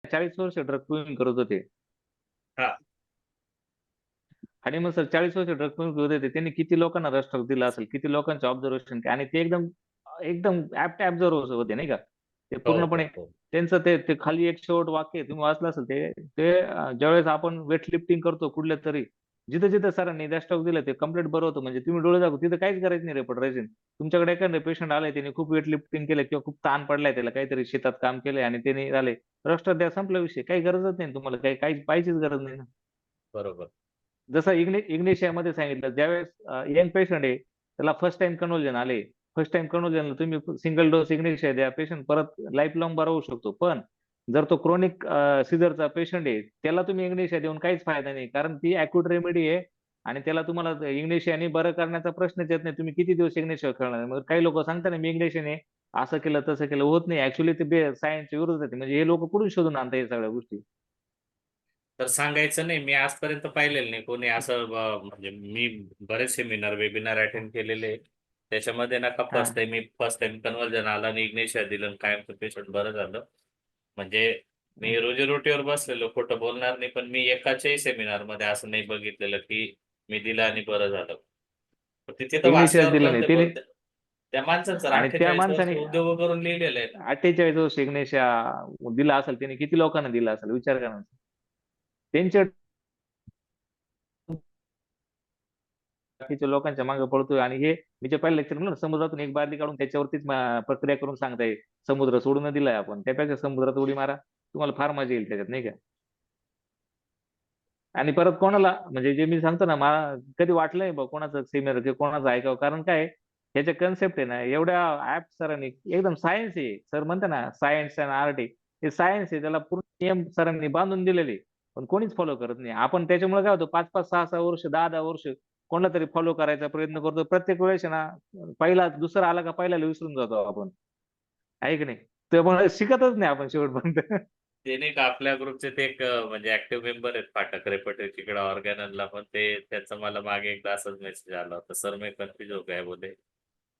40 वर्ष drug quilling करत होते. हा. आणि मग सर 40 वर्ष ड्रग क्विलिंग करत होते, त्यांनी किती लोकांना रस्टर दिला असेल, किती लोकांचे ऑब्झर्वेशन, आणि ते एकदम एकदम ऍप्ट ऑब्झर्वर होते नाही का. ते हो पूर्णपणे हो हो. त्यांचं ते ते खाली एक शेवट वाक्य आहे, तुम्ही वाचलं असेल ते ते ज्यावेळेस आपण वेट लिफ्टिंग करतो कुठल्या तरी, जिथं जिथं सरांनी डॅशटॉक दिलं ते कम्प्लीट बरं होतं. म्हणजे तुम्ही डोळे दाखवू तिथं काहीच करायचं नाही रेपट. तुमच्याकडे एखादं पेशंट आलंय, त्याने खूप वेट लिफ्टिंग केलं किंवा खूप ताण पडलाय, त्याला काहीतरी शेतात काम केलंय आणि त्याने झाले रजिस्टर द्या, संपला विषय. काही गरजच नाही तुम्हाला, काही पाहिजेच गरज नाही ना. बरोबर. जसं इग्नेशियामध्ये सांगितलं, ज्यावेळेस यंग पेशंट आहे, त्याला फर्स्ट टाइम कन्व्हर्जन आले, फर्स्ट टाइम कन्व्हर्जनला तुम्ही सिंगल डोस इग्नेशिया द्या, पेशंट परत लाईफ लॉंग बरा होऊ शकतो. पण जर तो क्रोनिक सिझरचा पेशंट आहे, त्याला तुम्ही इग्नेशिया देऊन काहीच फायदा नाही, कारण ती अॅक्यूट रेमेडी आहे. आणि त्याला तुम्हाला इग्नेशियाने बरं करण्याचा प्रश्नच येत नाही. तुम्ही किती दिवस इग्नेशिया खेळणार. मग काही लोक सांगतात ना, मी इग्नेशियाने असं केलं तसं केलं, होत नाही. ऍक्च्युली ते सायन्सच्या विरोधात आहे. म्हणजे हे लोक कुठून शोधून आणतात या सगळ्या गोष्टी. तर सांगायचं नाही, मी आजपर्यंत पाहिलेलं नाही कोणी असं म्हणजे मी बरेच सेमिनार वेबिनार अटेंड केलेले. त्याच्यामध्ये ना का हा. फर्स्ट टाइम कन्वर्जन आला आणि इग्नेशिया दिलं आणि कायमचं पेशंट बरं झालं. म्हणजे मी रोजीरोटीवर बसलेलो, खोटं बोलणार नाही, पण मी एकाच्याही सेमिनार मध्ये असं नाही बघितलेलं की मी दिलं आणि बरं झालं. पण तिथे तर इग्नेशियाच वाचल्यावर दिलं नाही कळते त्याने. त्या माणसाचं सर आणि त्या 48 वर्ष माणसाने उद्योग करून लिहिलेलं आहे. 48 वर्ष इग्नेशिया दिला असेल, त्याने किती लोकांना दिला असेल विचार करा ना. त्यांच्या बाकीच्या लोकांच्या मागे पडतोय. आणि हे मी जे पहिलं लेक्चर म्हणलं ना, समुद्रातून एक बादली काढून त्याच्यावरतीच प्रक्रिया करून सांगताय समुद्र सोडून दिलाय आपण, त्यापेक्षा समुद्रात उडी मारा, तुम्हाला फार मजा येईल त्याच्यात नाही का. आणि परत कोणाला म्हणजे जे मी सांगतो ना, मला कधी वाटलंय बा कोणाचं सेमिनार किंवा कोणाचं ऐकावं. कारण काय ह्याच्या कन्सेप्ट आहे ना, एवढ्या ऍप सरांनी एकदम सायन्स आहे. सर म्हणते ना सायन्स अँड आर्ट आहे, हे सायन्स आहे, त्याला पूर्ण नियम सरांनी बांधून दिलेले, पण कोणीच फॉलो करत नाही. आपण त्याच्यामुळे काय होतं, 5-5, 6-6 वर्ष, 10-10 वर्ष कोणाला तरी फॉलो करायचा प्रयत्न करतो. प्रत्येक वेळेस आहे ना, पहिला दुसरा आला का पहिल्याला विसरून जातो आपण, आहे की नाही. त्यामुळे शिकतच नाही आपण शेवटपर्यंत. ते नाही का आपल्या ग्रुपचे ते एक म्हणजे ऍक्टिव्ह मेंबर आहेत फाटक रेपटे तिकडे ऑर्गॅननला, पण ते त्याचा मला मागे एकदा असाच मेसेज आला होता, सर मैं कंफ्यूज हो गया बोले,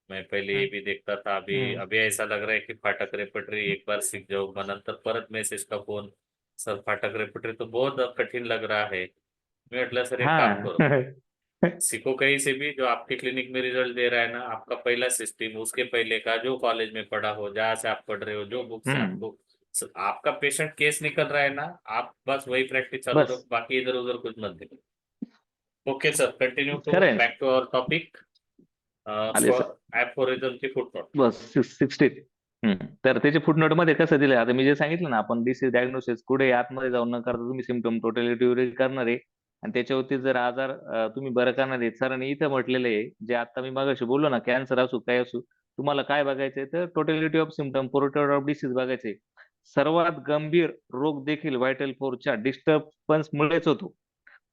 मैं पहले ये हम्म. भी देखता था, अभी हम्म. अभी ऐसा लग रहा है कि फाटक रेपटरी एक बार सीख जाओ, मग नंतर परत मेसेज का फोन, सर फाटक रेपटरी तो बहुत कठीण लग रहा है. मी म्हटलं सर एक काम हाँ. करो, सीखो कहीं से भी, जो आपके क्लिनिक में रिजल्ट दे रहा है ना, आपका पहला सिस्टम, उसके पहले का जो कॉलेज में पढ़ा हो, जहाँ से आप पढ़ रहे हो, जो बुक से हम्म. आपको आपका पेशेंट केस निकल रहा है ना, आप बस वही प्रैक्टिस चालू बस रखो, बाकी इधर उधर कुछ मत देखो. ओके सर, कंटिन्यू टू खरं आहे. Back to our topic. आले सर. ऍफोरिझमची फुटनोट. बस 60. तर त्याच्या फुटनोट मध्ये कसं दिलंय, आता मी जे सांगितलं ना, आपण डिसीज डायग्नोसिस कुठे आतमध्ये जाऊन न करता तुम्ही सिमटम टोटॅलिटी करणार आहे. आणि त्याच्यावरती जर आजार तुम्ही बरं करणार आहे. सरांनी इथं म्हटलेलं आहे, जे आता मी मगाशी बोललो ना, कॅन्सर असू काय असू, तुम्हाला काय बघायचंय तर totality of symptom, portrait of disease बघायचंय. सर्वात गंभीर रोग देखील व्हायटल फोर्सच्या डिस्टर्बन्स मुळेच होतो.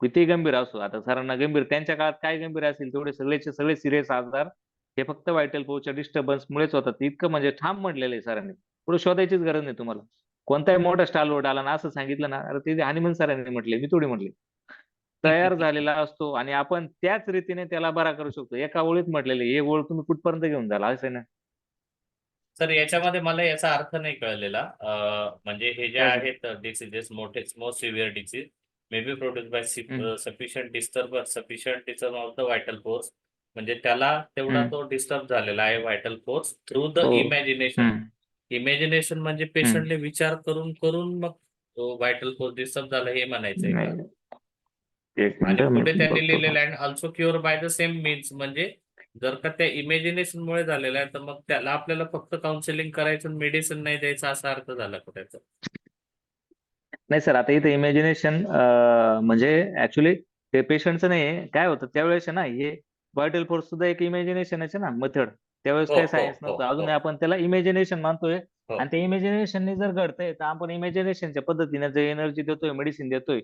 किती गंभीर असो, आता सरांना गंभीर त्यांच्या काळात काय गंभीर असेल, तेवढे सगळेचे सगळे सिरियस आजार हे फक्त व्हायटल पोरच्या डिस्टर्बन्स मुळेच होतात. इतकं म्हणजे ठाम म्हटलेलं आहे सरांनी. पुढे शोधायचीच गरज नाही तुम्हाला. कोणताही मोठा स्टालवर्ड आला ना असं सांगितलं ना, अरे ते हनीमन सरांनी म्हटले, मी थोडी म्हटले. तयार झालेला असतो आणि आपण त्याच रीतीने त्याला बरा करू शकतो. एका ओळीत म्हटलेले, हे ओळ तुम्ही कुठपर्यंत घेऊन जाल असं आहे ना. सर याच्यामध्ये मला याचा अर्थ नाही कळलेला. म्हणजे हे जे काय सर. आहेत diseases, most severe disease may be produce by hmm. Sufficient disturb of the vital force, म्हणजे त्याला तेवढा हम्म. तो डिस्टर्ब झालेला आहे व्हायटल फोर्स थ्रू द हो. इमॅजिनेशन. हम्म. इमॅजिनेशन म्हणजे हम्म. पेशंटने विचार करून करून मग तो व्हायटल फोर्स डिस्टर्ब झाला हे म्हणायचंय का? नाही. एक आणि मिनिट पुढे मी त्यांनी बघतो. लिहिलेलं आहे also cure by the same means, म्हणजे जर का त्या इमॅजिनेशन मुळे झालेलं आहे तर मग त्याला आपल्याला फक्त काउन्सिलिंग करायचं, मेडिसिन नाही द्यायचं, असा अर्थ झाला का त्याचा? नाही सर, आता इथे इमॅजिनेशन म्हणजे ऍक्च्युली ते पेशंटचं नाही, काय होतं त्यावेळेस आहे ना, हे व्हायटल फोर्स सुद्धा एक इमॅजिनेशन आहे ना मेथड. त्यावेळेस हो काही हो सायन्स हो नव्हतं अजून, हो आपण त्याला इमॅजिनेशन मानतोय. हो. आणि ते इमॅजिनेशनने जर घडतंय तर आपण इमॅजिनेशनच्या पद्धतीने जे एनर्जी देतोय, मेडिसिन देतोय,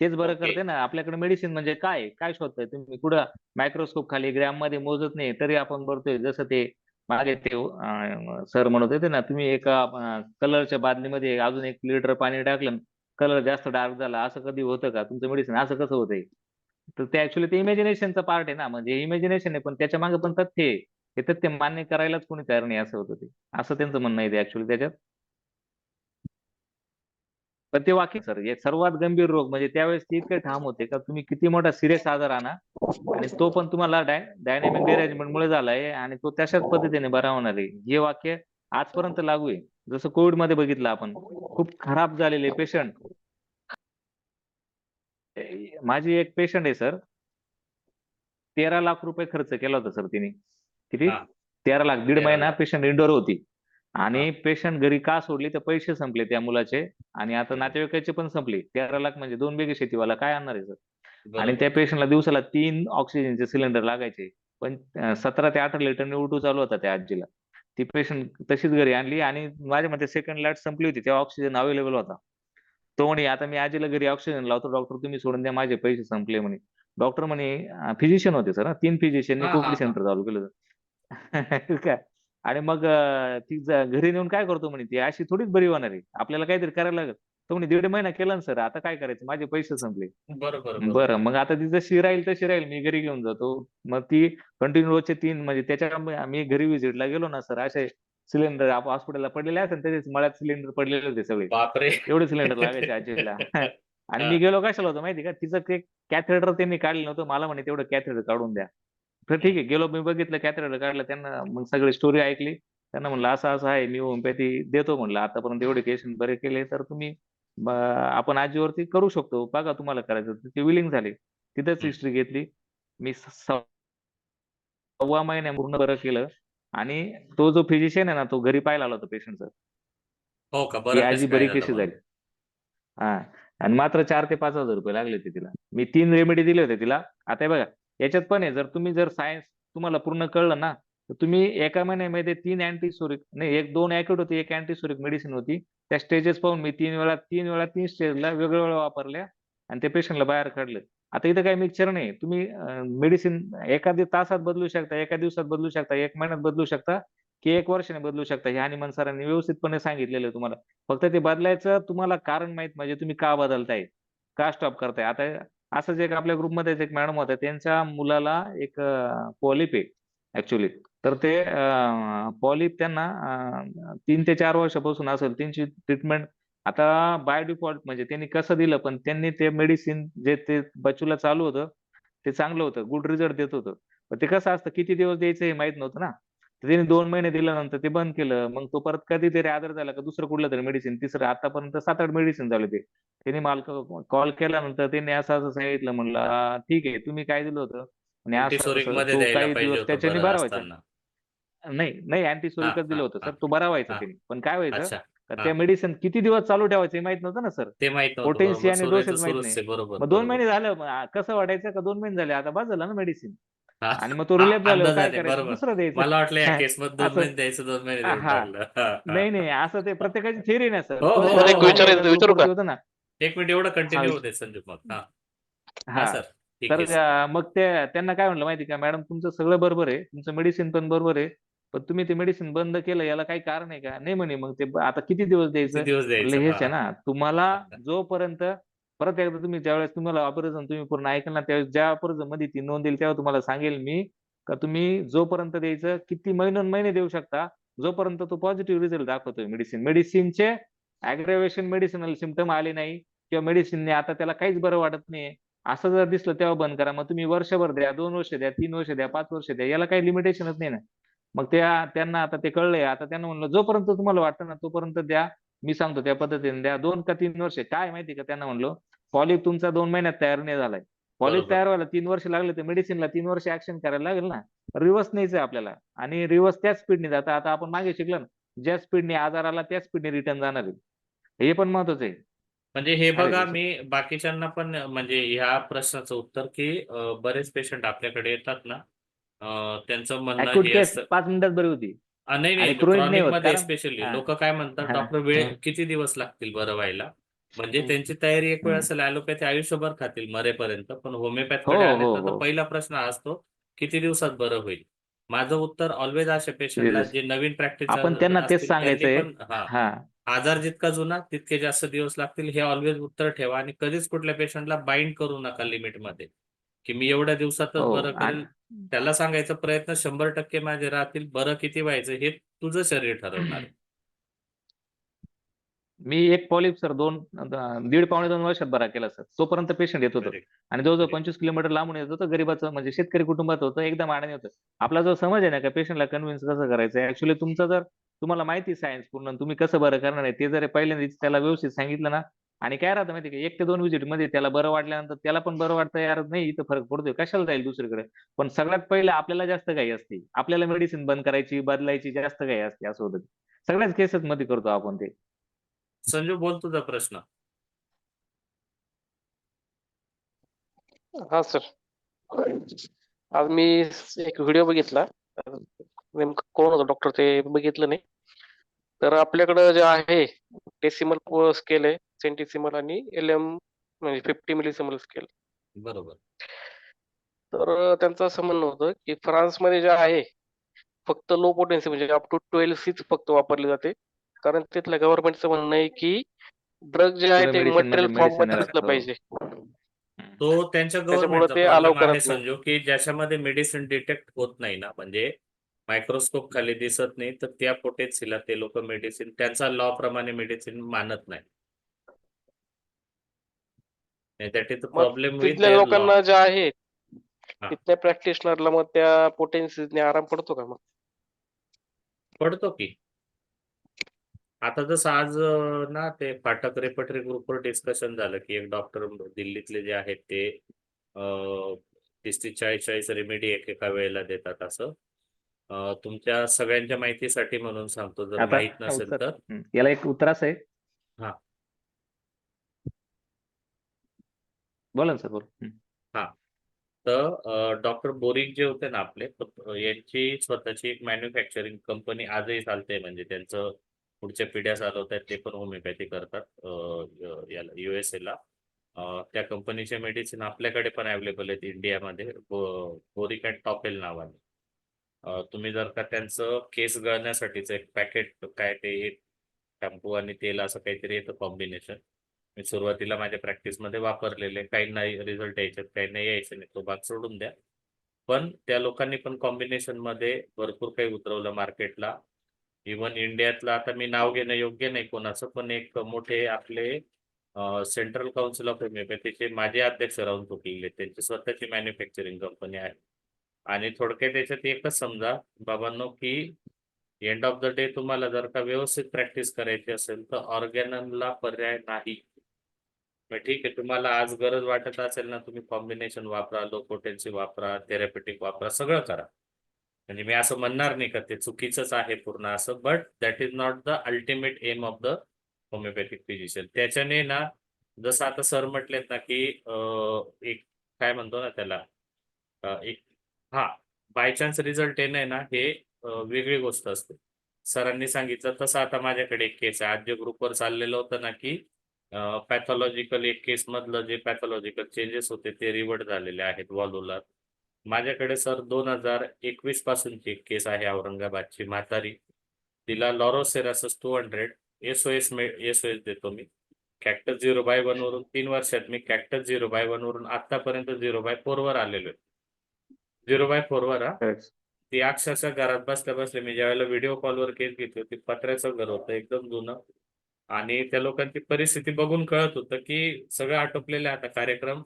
तेच बरं ओके. करते ना. आपल्याकडे मेडिसिन म्हणजे काय काय शोधताय तुम्ही, कुठं मायक्रोस्कोप खाली ग्रॅम मध्ये मोजत नाही तरी आपण भरतोय. जसं ते मागे ते सर म्हणत होते ना, तुम्ही एका कलरच्या बादलीमध्ये अजून 1 लिटर पाणी टाकलं, कलर जास्त डार्क झाला, असं कधी होतं का तुमचं मेडिसिन, असं कसं होतंय. तर ते ऍक्च्युली ते इमॅजिनेशनचा पार्ट आहे ना, म्हणजे इमॅजिनेशन आहे, पण त्याच्या मागे पण तथ्य आहे. हे तथ्य मान्य करायलाच कोणी तयार नाही, असं होतं ते. असं त्यांचं म्हणणं आहे ते ऍक्च्युली त्याच्यात. पण ते वाक्य सर हे सर्वात गंभीर रोग म्हणजे त्यावेळेस ते इतके ठाम होते का तुम्ही किती मोठा सिरियस आजार आणा आणि तो पण तुम्हाला डायनॅमिक डिअरेंजमेंट मुळे झालाय आणि तो तशाच पद्धतीने बरा होणार आहे. हे वाक्य आजपर्यंत लागू आहे. जसं कोविड मध्ये बघितलं आपण खूप खराब झालेले पेशंट. माझी एक पेशंट आहे सर, 13 लाख रुपये खर्च केला होता सर तिने. किती? हा 13 लाख. दीड 13 महिना लाख पेशंट इंडोर होती हा आणि पेशंट घरी का सोडली तर पैसे संपले त्या मुलाचे आणि आता नातेवाईकाचे पण संपले. 13 लाख म्हणजे 2 बिघे शेतीवाला काय आणणार आहे सर? आणि बरोबर त्या पेशंटला दिवसाला 3 ऑक्सिजनचे सिलेंडर लागायचे. पण 17 ते 18 लिटरने उलटू चालू होता त्या आजीला. ती पेशंट तशीच घरी आणली आणि माझ्या मते सेकंड लाट संपली होती तेव्हा ऑक्सिजन अवेलेबल होता. तो म्हणे आता मी आजीला घरी ऑक्सिजन लावतो डॉक्टर तुम्ही सोडून द्या माझे पैसे संपले म्हणे. डॉक्टर म्हणे फिजिशियन होते सर 3 फिजिशियनने हा हा कोविड हा सेंटर चालू केलं होतं. काय आणि मग ती घरी नेऊन काय करतो म्हणे ती अशी थोडीच बरी होणार आहे आपल्याला काहीतरी करायला लागेल. तो म्हणे 1.5 महिना केला ना सर आता काय करायचं माझे पैसे संपले. बरोबर बरं बरोबर मग आता ती जशी राहील तशी राहील मी घरी घेऊन जातो. मग ती कंटिन्यू रोजचे 3 म्हणजे त्याच्या मी घरी व्हिजिटला गेलो ना सर असे सिलेंडर हॉस्पिटलला पडलेले असेल त्याचे मळ्यात सिलेंडर पडलेले होते सगळे. बापरे. एवढे सिलेंडर लागायचे आजीला. आणि हा मी गेलो कशाला होतो माहिती का तिचं ते कॅथेटर त्यांनी काढलं नव्हतं मला म्हणे तेवढं कॅथेटर काढून द्या. तर ठीक आहे गेलो मी बघितलं कॅथेटर काढलं त्यांना मग सगळी स्टोरी ऐकली. त्यांना म्हणलं असं असं आहे मी होमिओपॅथी देतो म्हणलं आतापर्यंत एवढे केसेस बरे केले तर तुम्ही आपण आजीवरती करू शकतो बघा तुम्हाला करायचं तर ते विलिंग झाले. तिथंच हम्म. हिस्ट्री घेतली. मी 6.25 महिने पूर्ण बरं केलं आणि तो जो फिजिशियन आहे ना तो घरी पाहायला आला होता पेशंटचा. हो का ती बरं आजी कसं काय बरी झालं कशी मग? झाली. हा आणि मात्र 4 ते 5 हजार रुपये लागले होते तिला. मी 3 रेमेडी दिले होते तिला. आता हे बघा याच्यात पण आहे जर तुम्ही जर सायन्स तुम्हाला पूर्ण कळलं ना तर तुम्ही एका महिन्यामध्ये 3 अँटीसोरिक नाही 2 ऍक्यूट होती 1 अँटीसोरिक मेडिसिन होती. त्या स्टेजेस पाहून मी 3 वेळा 3 स्टेजला वेगवेगळ्या वापरल्या आणि त्या पेशंटला बाहेर काढलं. आता इथं काही मिक्सचर नाही तुम्ही मेडिसिन एका तासात बदलू शकता एका दिवसात बदलू शकता 1 महिन्यात बदलू शकता की 1 वर्षाने बदलू शकता हे हनीमन सरांनी व्यवस्थितपणे सांगितलेलं आहे तुम्हाला. फक्त ते बदलायचं तुम्हाला कारण माहित म्हणजे तुम्ही का बदलताय का स्टॉप करताय. आता असंच एक आपल्या ग्रुपमध्येच एक मॅडम होत्या त्यांच्या मुलाला एक पॉलिप आहे ऍक्च्युली. तर ते पॉलिप त्यांना 3 ते 4 वर्षापासून असेल त्यांची ट्रीटमेंट आता बाय डिफॉल्ट म्हणजे त्यांनी कसं दिलं पण त्यांनी ते मेडिसिन जे ते बच्चूला चालू होतं ते चांगलं होतं गुड रिझल्ट देत होतं. पण ते कसं असतं किती दिवस द्यायचं हे माहित नव्हतं ना. तर त्यांनी 2 महिने दिल्यानंतर ते बंद केलं मग तो परत कधीतरी आजार झाला का दुसरं कुठलं तरी मेडिसिन तिसरं आतापर्यंत 7-8 मेडिसिन झाले ते. त्यांनी मला कॉल केल्यानंतर त्यांनी असं असं सांगितलं म्हणलं ठीक आहे तुम्ही काय दिलं होतं आणि असं अँटीसोरिक असं मध्ये तो द्यायला काही पाहिजे दिवस होतं त्याच्याने बरं बरा व्हायचा. असताना. नाही नाही हा अँटीसोरिकच हा दिलं होतं हा सर तो बरा व्हायचा हा त्याने पण काय व्हायचं अच्छा का हा त्या मेडिसिन किती दिवस चालू ठेवायचं हे माहित नव्हतं ना सर. ते माहित नव्हतं पोटेन्सी बरोबर आणि सुरूचं डोसेस माहित सुरूच नाही. आहे बरोबर मग 2 महिने बरोबर. झालं कसं वाटायचं का 2 महिने झाले आता बस झालं ना मेडिसिन. हा आणि मग तो हा रिलॅप्स झाल्यावर काय अंदाजाने करायचं बरोबर. दुसरं द्यायचं. मला वाटलं या केसमध्ये 2 असं महिने द्यायचं 2 महिने देऊन हा टाकलं. हा हा नाही हा नाही असं ते प्रत्येकाची थिअरी ना सर हो तो हो मला हो एक हो माझ्या विचारायचं हो विचारू का? ग्रुपवरती होता ना. एक मिनिट एवढं हा कंटिन्यू होते संदीप मग हा हा हा सर ठीक तर आहे सर. मग त्यांना काय म्हणलं माहिती का मॅडम तुमचं सगळं बरोबर आहे तुमचं मेडिसिन पण बरोबर आहे पण तुम्ही ते मेडिसिन बंद केलं याला काही कारण आहे का नाही म्हणे मग ते आता किती दिवस किती द्यायचं. दिवस म्हणलं द्यायचं हेच आहे हा ना तुम्हाला जोपर्यंत परत एकदा तुम्ही ज्यावेळेस तुम्हाला ऑपरेशन तुम्ही पूर्ण ऐकलं ना त्यावेळेस ज्या ऑपरेशन मध्ये ती नोंद येईल तेव्हा तुम्हाला सांगेल मी का तुम्ही जोपर्यंत द्यायचं किती महिने देऊ शकता जोपर्यंत तो पॉझिटिव्ह रिझल्ट दाखवतोय मेडिसिनचे अग्रेवेशन मेडिसिनल सिमटम आले नाही किंवा मेडिसिनने आता त्याला काहीच बरं वाटत नाही असं जर दिसलं तेव्हा बंद करा. मग तुम्ही वर्षभर द्या 2 वर्ष द्या 3 वर्ष द्या 5 वर्ष द्या याला काही लिमिटेशनच नाही ना. मग त्यांना आता ते कळलंय आता त्यांना म्हणलं जोपर्यंत तुम्हाला वाटतं ना तोपर्यंत द्या. मी सांगतो त्या पद्धतीने द्या 2 का 3 वर्ष काय माहिती का त्यांना म्हणलो पॉलिप तुमचा 2 महिन्यात तयार नाही झालाय. पॉलिप बरोबर तयार व्हायला 3 वर्ष लागले तर मेडिसिनला 3 वर्ष ऍक्शन करायला लागेल ना. रिव्हर्स न्यायचंय आपल्याला आणि रिव्हर्स त्याच स्पीडने जातं आता आपण मागे शिकलो ना ज्या स्पीडने आजार आला त्याच स्पीडने रिटर्न जाणार आहे. हे पण महत्वाचं आहे. म्हणजे हे काय बघा त्याच्यात मी बाकीच्यांना पण म्हणजे ह्या प्रश्नाचं उत्तर की बरेच पेशंट आपल्याकडे येतात ना त्यांचं म्हणणं अॅक्यूट हे केस असतं 5 मिनिटात बरी होती नाही आणि नाही क्रोनिक नाही क्रॉनिक होत मध्ये कारण स्पेशली हा लोक काय म्हणतात हा डॉक्टर वेळ किती दिवस लागतील बरं व्हायला. म्हणजे त्यांची तयारी एक वेळ हम्म. असेल ॲलोपॅथी आयुष्यभर खातील मरेपर्यंत पण हो होमिओपॅथकडे आले हो तर हो पहिला प्रश्न हा असतो किती दिवसात बरं होईल. माझं उत्तर ऑलवेज अशा पेशंटला Yes. जे नवीन प्रॅक्टिस आपण त्यांना तेच असतील त्यांनी सांगायचंय पण हा हा आजार जितका जुना तितके जास्त दिवस लागतील हे ऑलवेज उत्तर ठेवा आणि कधीच कुठल्या पेशंटला बाइंड करू नका लिमिटमध्ये की मी एवढ्या दिवसातच हो बरं आणि करेल. त्याला सांगायचा प्रयत्न 100% माझे राहतील बरं किती व्हायचं हे तुझं शरीर ठरवणार आहे. मी एक पॉलिप सर दीड पावणे 2 वर्षात बरा केला सर. तोपर्यंत पेशंट येत होतं Correct. आणि जवळजवळ Correct. 25 किलोमीटर लांबून येत होतं. गरीबाचं म्हणजे शेतकरी कुटुंबात होतं, एकदम अडाणी होतं. आपला जो समज आहे ना का पेशंटला कन्व्हिन्स कसं करायचं, ऍक्च्युली तुमचं जर तुम्हाला माहिती सायन्स पूर्ण, तुम्ही कसं बरं करणार आहे ते जर पहिल्यांदाच त्याला व्यवस्थित सांगितलं ना. आणि काय राहतं माहिती का, 1 ते 2 व्हिजिट मध्ये त्याला बरं वाटल्यानंतर त्याला पण बरं वाटतं, यार नाही इथं फरक पडतोय, कशाला जाईल दुसरीकडे. पण सगळ्यात पहिले आपल्याला जास्त घाई असते, आपल्याला मेडिसिन बंद करायची, बदलायची जास्त घाई असते, असं होतं. सगळ्याच केसेस मध्ये करतो आपण ते. संजू, बोल तुझा प्रश्न. हा सर, आज मी एक व्हिडिओ बघितला. नेमकं कोण होतं डॉक्टर ते बघितलं नाही. तर आपल्याकडं जे आहे डेसिमल स्केल आहे, सेंटीसिमल आणि LM म्हणजे 50 मिलीसिमल स्केल. बरोबर. तर त्यांचं असं म्हणणं होतं की फ्रान्समध्ये जे आहे फक्त लो पोटेन्सी म्हणजे अप टू 12 सीच फक्त वापरली जाते, कारण तिथल्या गव्हर्नमेंटचं म्हणणं आहे की ड्रग जे आहे पुढे ते मेडिसिन मध्ये मटेरियल फॉर्म मेडिसिन मध्ये असलं राहतो. पाहिजे. तो त्यांच्या त्याच्यामुळे गव्हर्नमेंटचा ते अलाव प्रॉब्लेम आहे करत नाही. संजू, की ज्याच्यामध्ये मेडिसिन डिटेक्ट होत नाही ना, म्हणजे मायक्रोस्कोप खाली दिसत नाही, तर त्या पोटेन्सीला ते लोक मेडिसिन त्यांचा लॉ प्रमाणे मेडिसिन मानत नाही. दॅट इज द मग प्रॉब्लेम विथ तिथल्या देअर लॉ. लोकांना जे आहे हा. तिथल्या प्रॅक्टिशनरला मग त्या पोटेन्सीने आराम पडतो का मग? पडतो की. आता जसं आज ना ते फाटक रेपटरी ग्रुपवर डिस्कशन झालं की एक डॉक्टर दिल्लीतले जे आहेत ते 30-40 रेमेडी एकेका वेळेला देतात असं. तुमच्या सगळ्यांच्या माहितीसाठी म्हणून सांगतो, जर आता माहित नसेल सर, तर. याला एक उत्तर असं आहे. हा. बोला ना सर, बोला. हा. तर डॉक्टर बोरिक जे होते ना आपले, तर यांची स्वतःची एक मॅन्युफॅक्चरिंग कंपनी आजही चालते, म्हणजे त्यांचं पुढच्या पिढ्या चालवत आहेत ते पण होमिओपॅथी करतात याला USA ला. त्या कंपनीचे मेडिसिन आपल्याकडे पण अवेलेबल आहेत इंडियामध्ये, बोरिक अँड टॉपेल नावाने. तुम्ही जर का त्यांचं केस गळण्यासाठीचं एक पॅकेट काय ते शॅम्पू आणि तेल असं काहीतरी येतं कॉम्बिनेशन, मी सुरुवातीला माझ्या प्रॅक्टिसमध्ये वापरलेले, काही नाही रिझल्ट यायच्यात, काही नाही यायचं नाही, तो भाग सोडून द्या. पण त्या लोकांनी पण कॉम्बिनेशन मध्ये भरपूर काही उतरवलं मार्केटला. इव्हन इंडियातलं, आता मी नाव घेणं योग्य नाही कोणाचं, पण एक मोठे आपले सेंट्रल काउन्सिल ऑफ होमिओपॅथीचे माझे अध्यक्ष राहून चुकलेले, त्यांची स्वतःची मॅन्युफॅक्चरिंग कंपनी आहे. आणि थोडक्यात त्याच्यात एकच समजा बाबांनो, की एंड ऑफ द डे तुम्हाला जर का व्यवस्थित प्रॅक्टिस करायची असेल तर ऑर्गॅननला पर्याय नाही. मग ठीक आहे, तुम्हाला आज गरज वाटत असेल ना, तुम्ही कॉम्बिनेशन वापरा, लो पोटेन्सी वापरा, थेरपेटिक वापरा, सगळं करा. म्हणजे मी असं म्हणणार नाही का ते चुकीचंच आहे पूर्ण असं, but that is not the ultimate aim of the homeopathic physician. त्याच्याने ना, जसं आता सर म्हटलेत ना की एक काय म्हणतो ना त्याला, एक हा बाय चान्स रिझल्ट येणं ना, हे वेगळी गोष्ट असते. सरांनी सांगितलं तसं आता माझ्याकडे एक केस आहे, आज जे ग्रुपवर चाललेलं होतं ना की पॅथॉलॉजिकल एक केस मधलं जे पॅथॉलॉजिकल चेंजेस होते ते रिवर्ट झालेले आहेत वॉल्व्हुलर. माझ्याकडे सर 2021 पासूनची एक केस आहे, औरंगाबादची म्हातारी. तिला लॉरोसेरासस 200 SOS देतो मी. कॅक्टस 0/1 वरून 3 वर्षात मी कॅक्टस 0/1 वरून आतापर्यंत 0/4 वर आलेलो आहे. 0/4 वर हा. Correct. ती अक्षरशः घरात बसल्या बसल्या, मी ज्यावेळेला व्हिडिओ कॉलवर केस घेतली होती, पत्र्याचं घर होतं एकदम जुनं, आणि त्या लोकांची परिस्थिती बघून कळत होतं की सगळं आटोपलेलं आहे आता, कार्यक्रम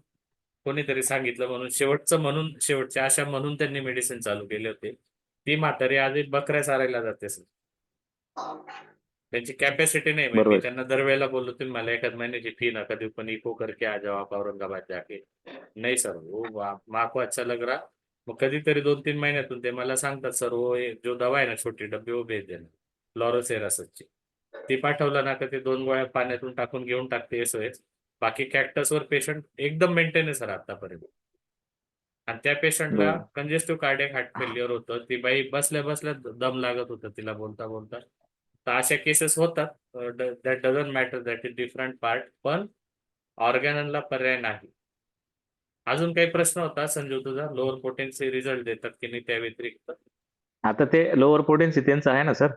कोणीतरी सांगितलं म्हणून, शेवटचं म्हणून, शेवटच्या आशा म्हणून त्यांनी मेडिसिन चालू केले होते. ती म्हातारी आधी बकऱ्या चारायला जाते सर. त्यांची कॅपॅसिटी नाही. मी बरोबर. त्यांना दरवेळेला बोललो, तुम्ही मला एखाद महिन्याची फी नका देऊ, पण इको करके आ जाओ आप औरंगाबाद जाके. नाही सर, वो माँ को अच्छा लग रहा. मग कधीतरी 2-3 महिन्यातून ते मला सांगतात, सर वो जो दवा आहे ना छोटी डब्बी, वो भेज देना लॉरोसेरासची. ती पाठवलं ना, तर ते 2 गोळ्या पाण्यातून टाकून घेऊन टाकते SOS. बाकी कॅक्टसवर पेशंट एकदम मेंटेन आहे सर आतापर्यंत. आणि त्या पेशंटला बरोबर. कंजेस्टिव्ह कार्डियक हार्ट फेल्युअर होतं, ती बाई बसल्या बसल्या दम लागत होतं तिला बोलता बोलता. तर अशा केसेस होतात. That doesn't matter, that is different part. पण ऑर्गॅननला पर्याय नाही. अजून काही प्रश्न होता संजू तुझा, लोअर पोटेन्सी रिझल्ट देतात की नाही त्या व्यतिरिक्त? आता ते लोअर पोटेन्सी त्यांचं आहे ना सर,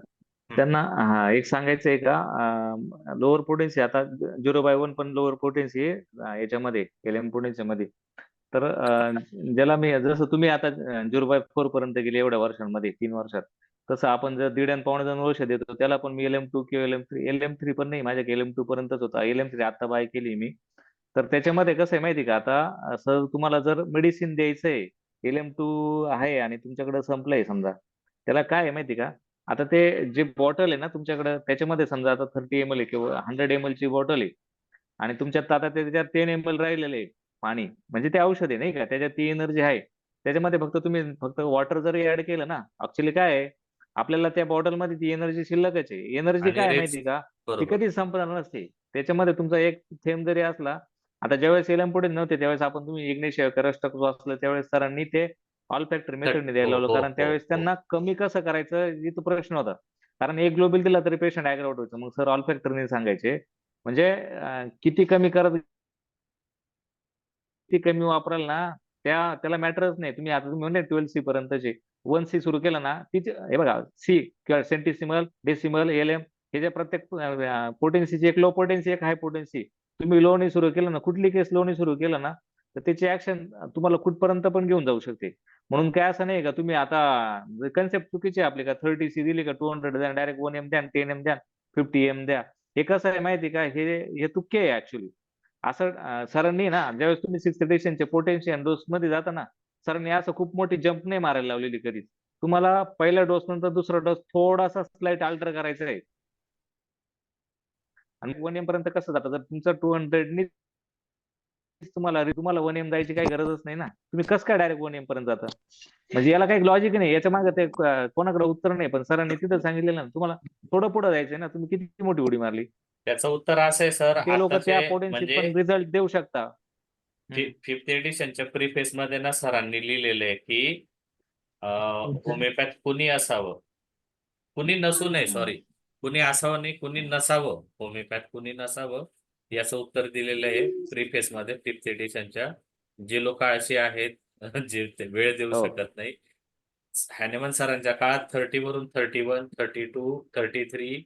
त्यांना एक सांगायचं आहे का, लोअर पोटेन्सी आता 0/1 पण लोअर पोटेन्सी याच्यामध्ये LM पोटेन्सी मध्ये. तर ज्याला मी जसं तुम्ही आता 0/4 पर्यंत गेले एवढ्या वर्षांमध्ये, 3 वर्षात, तसं आपण जर 1.5 आणि पावणे 2 वर्ष देतो त्याला पण मी LM2 किंवा LM3 पण नाही, माझ्या LM2 पर्यंतच होता. LM3 आता बाय केली मी. तर त्याच्यामध्ये कसं आहे माहिती का, आता सर तुम्हाला जर मेडिसिन द्यायचंय, LM2 आहे आणि तुमच्याकडे संपलंय समजा, त्याला काय आहे माहिती का, आता ते जे बॉटल आहे ना तुमच्याकडे, त्याच्यामध्ये समजा आता 30 ml आहे किंवा 100 ml ची बॉटल आहे आणि तुमच्यात आता त्याच्यात 10 ml राहिलेलं आहे पाणी, म्हणजे ते औषध आहे नाही का, त्याच्यात ती एनर्जी आहे. त्याच्यामध्ये फक्त तुम्ही फक्त वॉटर जरी ऍड केलं ना, ऍक्च्युली काय आहे, आपल्याला त्या बॉटल मध्ये ती एनर्जी शिल्लकच आहे. एनर्जी आणि काय आहे रेट्स माहिती का, ती बरोबर. कधीच संपणार नसते. त्याच्यामध्ये तुमचा एक थेंब जरी असला, आता ज्यावेळेस पुढे नव्हते त्यावेळेस आपण तुम्ही इग्नेशिया करस्टक असलं त्यावेळेस सरांनी ते ऑल फॅक्टर मेथडने द्यायला हो, लावलं, हो, कारण हो, त्यावेळेस हो. त्यांना कमी कसं करायचं इथं प्रश्न होता. कारण एक ग्लोबल दिला तरी पेशंट ऍग्राउट व्हायचं, मग सर ऑल फॅक्टरने सांगायचे म्हणजे किती कमी करत, किती कमी वापराल ना, त्याला मॅटरच नाही. तुम्ही म्हणजे 12C पर्यंतचे 1C सुरू केलं ना, हे बघा सी किंवा सेंटीसिमल, डेसिमल, LM, हे जे प्रत्येक पोटेन्सीची एक लो पोटेन्सी एक हाय पोटेन्सी, तुम्ही लो ने सुरू केलं ना, कुठली केस लो ने सुरू केलं ना, तर त्याची ऍक्शन तुम्हाला कुठपर्यंत पण घेऊन जाऊ शकते. म्हणून काय असं नाही का तुम्ही आता कन्सेप्ट चुकीची आहे आपली का, 30C दिली का 200 द्या, डायरेक्ट 1M द्या, 10M द्या, 50M द्या. हे कसं आहे माहिती का, हे तुक्के आहे ऍक्च्युली. असं सरांनी ना, ज्यावेळेस तुम्ही 6th एडिशनचे पोटेन्शियल डोस मध्ये जाता ना, सरांनी असं खूप मोठी जंप नाही मारायला लावलेली कधीच. तुम्हाला पहिल्या डोस नंतर दुसरा डोस थोडासा स्लाइट अल्टर करायचा आहे. आणि 1M पर्यंत कसं जातं, जर तुमचं 200 तुम्हाला 1M जायची काही गरजच नाही ना, तुम्ही कसं काय डायरेक्ट 1M पर्यंत जाता. म्हणजे याला काही लॉजिक नाही, याच्या मागे ते कोणाकडे उत्तर नाही, पण सरांनी तिथं सांगितलेलं ना, तुम्हाला थोडं पुढे जायचंय ना, तुम्ही किती मोठी उडी मारली. त्याचं उत्तर असं आहे सर, ते लोक त्या आताचे पोटेन्सीत म्हणजे पण रिझल्ट देऊ शकता. हम्म. 5th एडिशनच्या प्रीफेस मध्ये ना सरांनी लिहिलेलं आहे की होमिओपॅथ कुणी असावं, कुणी नसू नये, सॉरी, कुणी असावं नाही, कुणी नसावं, होमिओपॅथ कुणी नसावं, याचं उत्तर दिलेलं आहे प्रीफेस मध्ये 5th एडिशनच्या. जे लोक अशी आहेत जे ते वेळ देऊ हो. शकत नाही, हॅनेमन सरांच्या काळात 30 वरून 31, 32, 33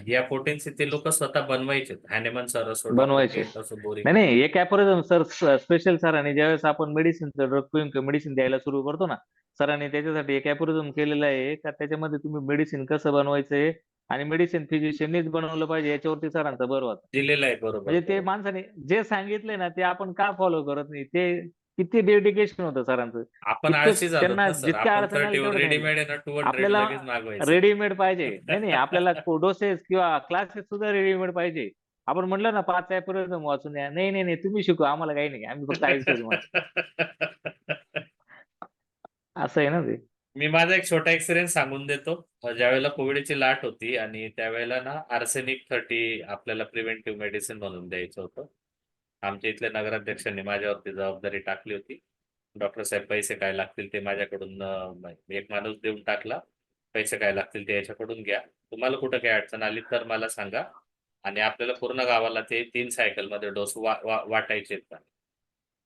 या पोटेन्सी ते लोक स्वतः बनवायचे. हॅनेमन सर असो, डॉक्टर बनवायचे. केंट असो, बोरिंग. नाही नाही, एक ऍपोरिझम सर स्पेशल सरांनी ज्यावेळेस आपण मेडिसिनचं ड्रग मेडिसिन द्यायला सुरू करतो ना, सरांनी त्याच्यासाठी एक ऍपोरिझम केलेलं आहे का, त्याच्यामध्ये तुम्ही मेडिसिन कसं बनवायचंय आणि मेडिसिन फिजिशियननीच बनवलं पाहिजे, याच्यावरती सरांचा भर होता. दिलेलं आहे, बरोबर म्हणजे ते बरोबर. माणसाने जे सांगितलंय ना, ते आपण का फॉलो करत नाही, ते किती डेडिकेशन होतं सरांचं. आपण इतकं आळशी झालोत त्यांना ना सर, जितक्या आपण अडचण 30 आली वर तेवढं सांगितलं. रेडीमेड आहे ना 200 आपल्याला लगेच मागवायचं. रेडीमेड पाहिजे, नाही नाही, आपल्याला डोसेस किंवा क्लासेस सुद्धा रेडीमेड पाहिजे. आपण म्हटलं ना 5 ऍपोरिझम वाचून द्या, नाही नाही नाही, तुम्ही शिकवा, आम्हाला काही नाही, आम्ही फक्त ऐकतो तुम्हाला. असं आहे ना ते. मी माझा एक छोटा एक्सपिरियन्स सांगून देतो. ज्यावेळेला कोविडची लाट होती आणि त्यावेळेला ना आर्सेनिक 30 आपल्याला प्रिव्हेंटिव्ह मेडिसिन म्हणून द्यायचं होतं. आमच्या इथल्या नगराध्यक्षांनी माझ्यावरती जबाबदारी टाकली होती. डॉक्टर साहेब, पैसे काय लागतील ते माझ्याकडून एक माणूस देऊन टाकला. पैसे काय लागतील ते याच्याकडून घ्या. तुम्हाला कुठं काही अडचण आली तर मला सांगा. आणि आपल्याला पूर्ण गावाला ते 3 सायकलमध्ये डोस वाटायचे आहेत.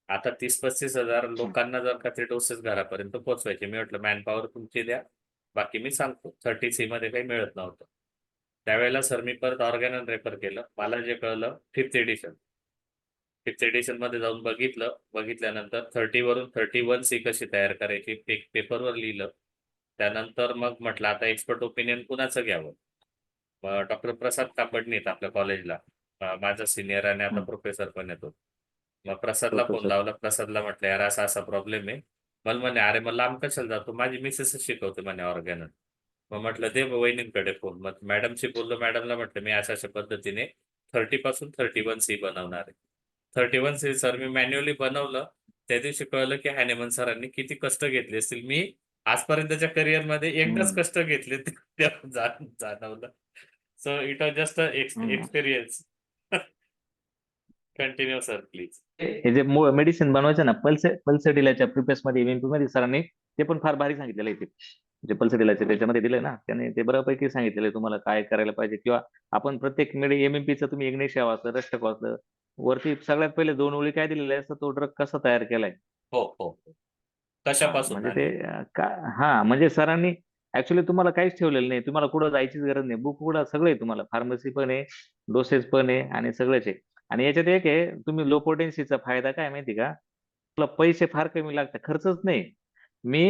आता 30-35 हजार लोकांना जर का ते डोसेस घरापर्यंत पोहोचवायचे, मी म्हटलं मॅनपॉवर तुमची द्या, बाकी मी सांगतो. 30C मध्ये काही मिळत नव्हतं. त्यावेळेला सर मी परत ऑर्गॅनन रेफर केलं. मला जे कळलं 5th एडिशन मध्ये जाऊन बघितल्यानंतर 30 वरून 31C कशी तयार करायची ते पेपरवर लिहिलं. त्यानंतर मग म्हटलं आता एक्सपर्ट ओपिनियन कुणाचं घ्यावं. डॉक्टर प्रसाद कापडणी आहेत आपल्या कॉलेजला, माझा सिनियर आणि आता प्रोफेसर पण येतो. मग प्रसादला फोन प्रोफेसर. लावला. प्रसादला म्हटलं यार असा असा प्रॉब्लेम आहे. मला म्हणे अरे मग लांब कशाला जातो, माझी मिसेसच शिकवते म्हणे ऑर्गॅनन. मग म्हटलं दे वहिनींकडे फोन. मग मॅडमशी बोललो. मॅडमला म्हटलं मी अशा अशा पद्धतीने 30 पासून 31C बनवणार आहे. 31C सर मी मॅन्युअली बनवलं. त्या दिवशी कळलं की हॅनेमन सरांनी किती कष्ट घेतले असतील. मी आजपर्यंतच्या करिअरमध्ये एकदाच कष्ट घेतले ते तेव्हा जाणवलं. So it was just a experience. Continue sir please. हे जे मेडिसिन बनवायचं ना, पल्सडिलाच्या प्रिपेस मध्ये एमएमपी मध्ये सरांनी ते पण फार भारी सांगितलेलं आहे. ते जे पल्सडिलाचे त्याच्यामध्ये दिलंय ना, त्याने ते बऱ्यापैकी सांगितलेलं आहे तुम्हाला काय करायला पाहिजे, किंवा आपण प्रत्येक एमएमपीचं तुम्ही इग्नेशिया वाचलं, रष्टक वाचलं, वरती सगळ्यात पहिले 2 ओळी काय दिलेल्या असतं, तो ड्रग कसा तयार केलाय. हो हो. कशापासून म्हणजे ते आणि म्हणजे सरांनी ऍक्च्युली तुम्हाला काहीच ठेवलेलं नाही, तुम्हाला कुठं जायचीच गरज नाही, बुक कुठं सगळं आहे तुम्हाला, फार्मसी पण आहे, डोसेस पण आहे आणि सगळंच आहे. आणि याच्यात एक आहे, तुम्ही लो पोटेन्सीचा फायदा काय माहिती का, तुला पैसे फार कमी लागतात, खर्चच नाही. मी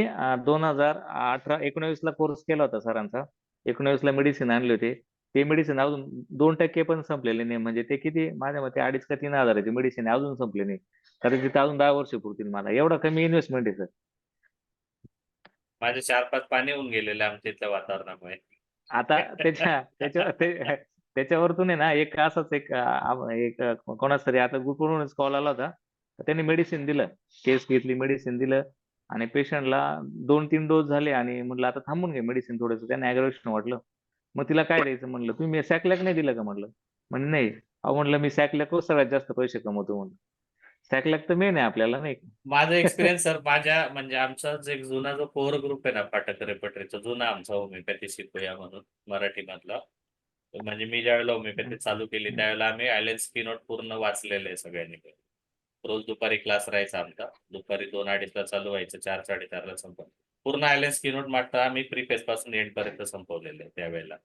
2019 ला कोर्स केला होता सरांचा. 19 ला मेडिसिन आणले होते. ते मेडिसिन अजून 2% पण संपलेले नाही. म्हणजे ते किती माझ्या मते 2.5 का 3 हजाराची मेडिसिन अजून संपले नाही. कदाचित अजून 10 वर्ष पुरतील मला. एवढा कमी इन्व्हेस्टमेंट आहे सर. माझे 4-5 पाणी होऊन गेलेले आमच्या इथल्या वातावरणामुळे. आता त्याच्यावरतून आहे ना, एक असंच एक कोणाच तरी आता ग्रुपवरूनच कॉल आला होता. तर त्यांनी मेडिसिन दिलं, केस घेतली, मेडिसिन दिलं आणि पेशंटला 2-3 डोस झाले आणि म्हटलं आता थांबून घे मेडिसिन थोडंसं. त्यांना ऍग्रेशन वाटलं. मग तिला काय द्यायचं म्हणलं, तुम्ही सॅक्लॅक नाही दिलं का म्हणलं. म्हणजे नाही. अहो म्हणलं मी सॅक्लॅकवर सगळ्यात जास्त पैसे कमवतो म्हणलं. सॅक्लॅक तर मेन आहे आपल्याला नाही का? माझा एक्सपिरियन्स सर, माझ्या म्हणजे आमचा जो एक जुना जो कोर ग्रुप आहे ना फाटक रेपटरीचा, जुना आमचा होमिओपॅथी शिकूया म्हणून मराठीमधला. म्हणजे मी ज्यावेळेला होमिओपॅथी चालू केली त्यावेळेला आम्ही आयलेन स्किनोट पूर्ण वाचलेलं आहे सगळ्यांनी. रोज दुपारी क्लास राहायचा आमचा. दुपारी 2-2:30 ला चालू व्हायचं, 4-4:30 ला संपत. पूर्ण आयलेन स्किनोट मागता आम्ही प्रीफेस पासून एंड पर्यंत संपवलेलं आहे त्यावेळेला.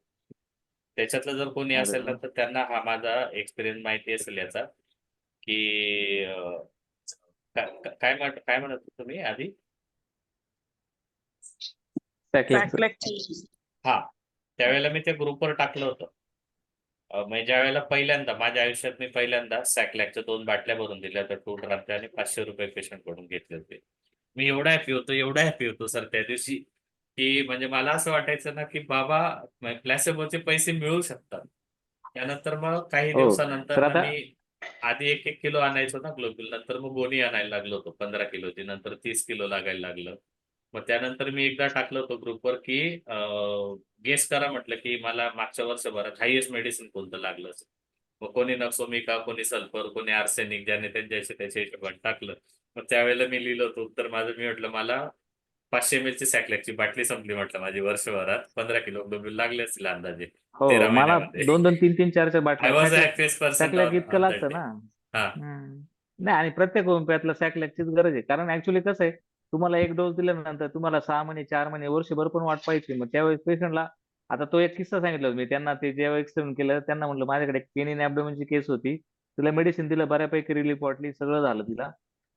त्याच्यातलं जर कोणी अरे असेल ना वा. तर त्यांना हा माझा एक्सपिरियन्स माहिती असेल याचा, की काय म्हणत होता तुम्ही आधी? सॅक्लॅक. हा, त्यावेळेला मी त्या ग्रुपवर टाकलं होतं. म्हणजे ज्यावेळेला पहिल्यांदा माझ्या आयुष्यात मी पहिल्यांदा सॅक्लॅकच्या 2 बाटल्या भरून दिल्या होत्या 2 ड्रामच्या आणि ₹500 पेशंट कडून घेतले होते. मी एवढा हॅपी होतो सर त्या दिवशी, की म्हणजे मला असं वाटायचं ना, की बाबा प्लॅसेबोचे पैसे मिळू शकतात. त्यानंतर मग काही हो दिवसानंतर तर ना आता मी आधी 1-1 किलो आणायचो ना ग्लोब्युल, नंतर मग गोणी आणायला लागलो होतो 15 किलोची, नंतर 30 किलो लागायला लागलं. मग त्यानंतर मी एकदा टाकलं होतं ग्रुपवर, की गेस करा म्हटलं, की मला मागच्या वर्षभरात हायेस्ट मेडिसिन कोणतं लागलं असेल. मग कोणी नक्सोमिका, कोणी सल्फर, कोणी आर्सेनिक, ज्याने त्याच्या हिशोबाने टाकलं. मग त्यावेळेला मी लिहिलं होतं उत्तर माझं, मी म्हटलं मला 500 ml ची सॅक्लॅकची बाटली संपली म्हटलं माझी वर्षभरात. 15 किलो ग्लोब्युल लागले असतील अंदाजे हो 13 मला महिन्यामध्ये. 2-2, 3-3, 4-4 आय बाटल्या वॉज सॅक्लॅक. हॅपीएस्ट पर्सन सॅक्लॅक इतकं ऑन दॅट लागतं डे. ना. हां. नाही आणि प्रत्येक होमिओपॅथला सॅक्लॅकचीच गरज आहे. कारण ऍक्च्युली कसं आहे, तुम्हाला एक डोस दिल्यानंतर तुम्हाला 6 महिने, 4 महिने, वर्षभर पण वाट पाहायची. मग त्यावेळेस पेशंटला आता तो एक किस्सा सांगितला होता मी त्यांना. ते जेव्हा एक्सपेरिमेंट केलं त्यांना म्हटलं माझ्याकडे एक पेन इन ॲब्डोमेनची केस होती. तिला मेडिसिन दिलं, बऱ्यापैकी रिलीफ वाटली, सगळं झालं तिला.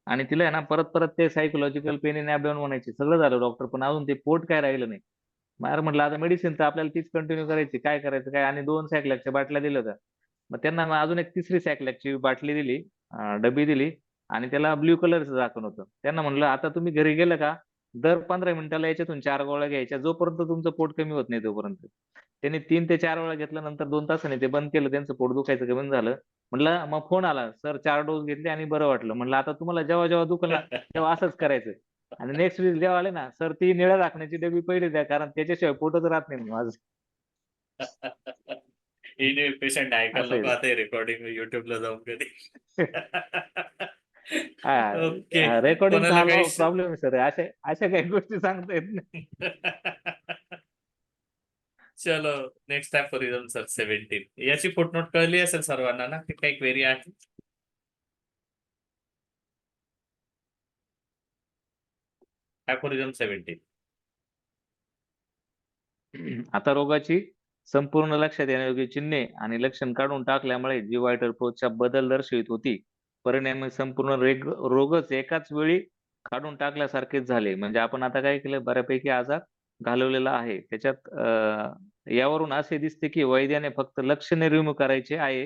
आणि तिला आहे ना परत परत ते सायकोलॉजिकल पेन इन ॲब्डोमेन म्हणायचे. सगळं झालं डॉक्टर, पण अजून ते पोट काय राहिलं नाही. मग म्हटलं आता मेडिसिन तर आपल्याला तीच कंटिन्यू करायची, काय करायचं काय. आणि 2 सॅक्लॅकच्या बाटल्या दिल्या होत्या. मग त्यांना मग अजून एक तिसरी सॅक्लॅकची बाटली दिली, डबी दिली आणि त्याला ब्ल्यू कलरचं झाकण होतं. त्यांना म्हणलं आता तुम्ही घरी गेलं का दर 15 मिनिटाला याच्यातून 4 गोळ्या घ्यायच्या, जोपर्यंत तुमचं पोट कमी होत नाही तोपर्यंत. त्यांनी 3 ते 4 वेळा घेतलं, नंतर 2 तासांनी ते बंद केलं. त्यांचं पोट दुखायचं कमी झालं. म्हटलं मग फोन आला, सर 4 डोस घेतले आणि बरं वाटलं. म्हटलं आता तुम्हाला जेव्हा जेव्हा दुखल ना तेव्हा असंच करायचं. आणि नेक्स्ट वीक जेव्हा आले ना, सर ती निळ्या झाकण्याची डबी पहिली द्या, कारण त्याच्याशिवाय पोटच राहत नाही माझं. ही पेशंट ऐकायला असं नको आहे आता युट्यूब युट्यूबला जाऊन कधी. ते. ओके. रेकॉर्डिंगचा कोणाला हा काही प्रॉब्लेम आहे सर. अशा अशा काही गोष्टी सांगता येत नाही. चलो, नेक्स्ट टाइम फॉर सर 17. याची फुटनोट कळली असेल सर्वांना ना, की काही क्वेरी आहे? अफोरिझम 17. आता रोगाची संपूर्ण लक्षात येण्यायोग्य चिन्हे आणि लक्षण काढून टाकल्यामुळे जी व्हायटल प्रोचच्या बदल दर्शवित होती, परिणामी संपूर्ण रोगच एकाच वेळी काढून टाकल्यासारखेच झाले. म्हणजे आपण आता काय केलं, बऱ्यापैकी आजार घालवलेला आहे. त्याच्यात यावरून असे दिसते की वैद्याने फक्त लक्षणे रिमूव्ह करायचे आहे.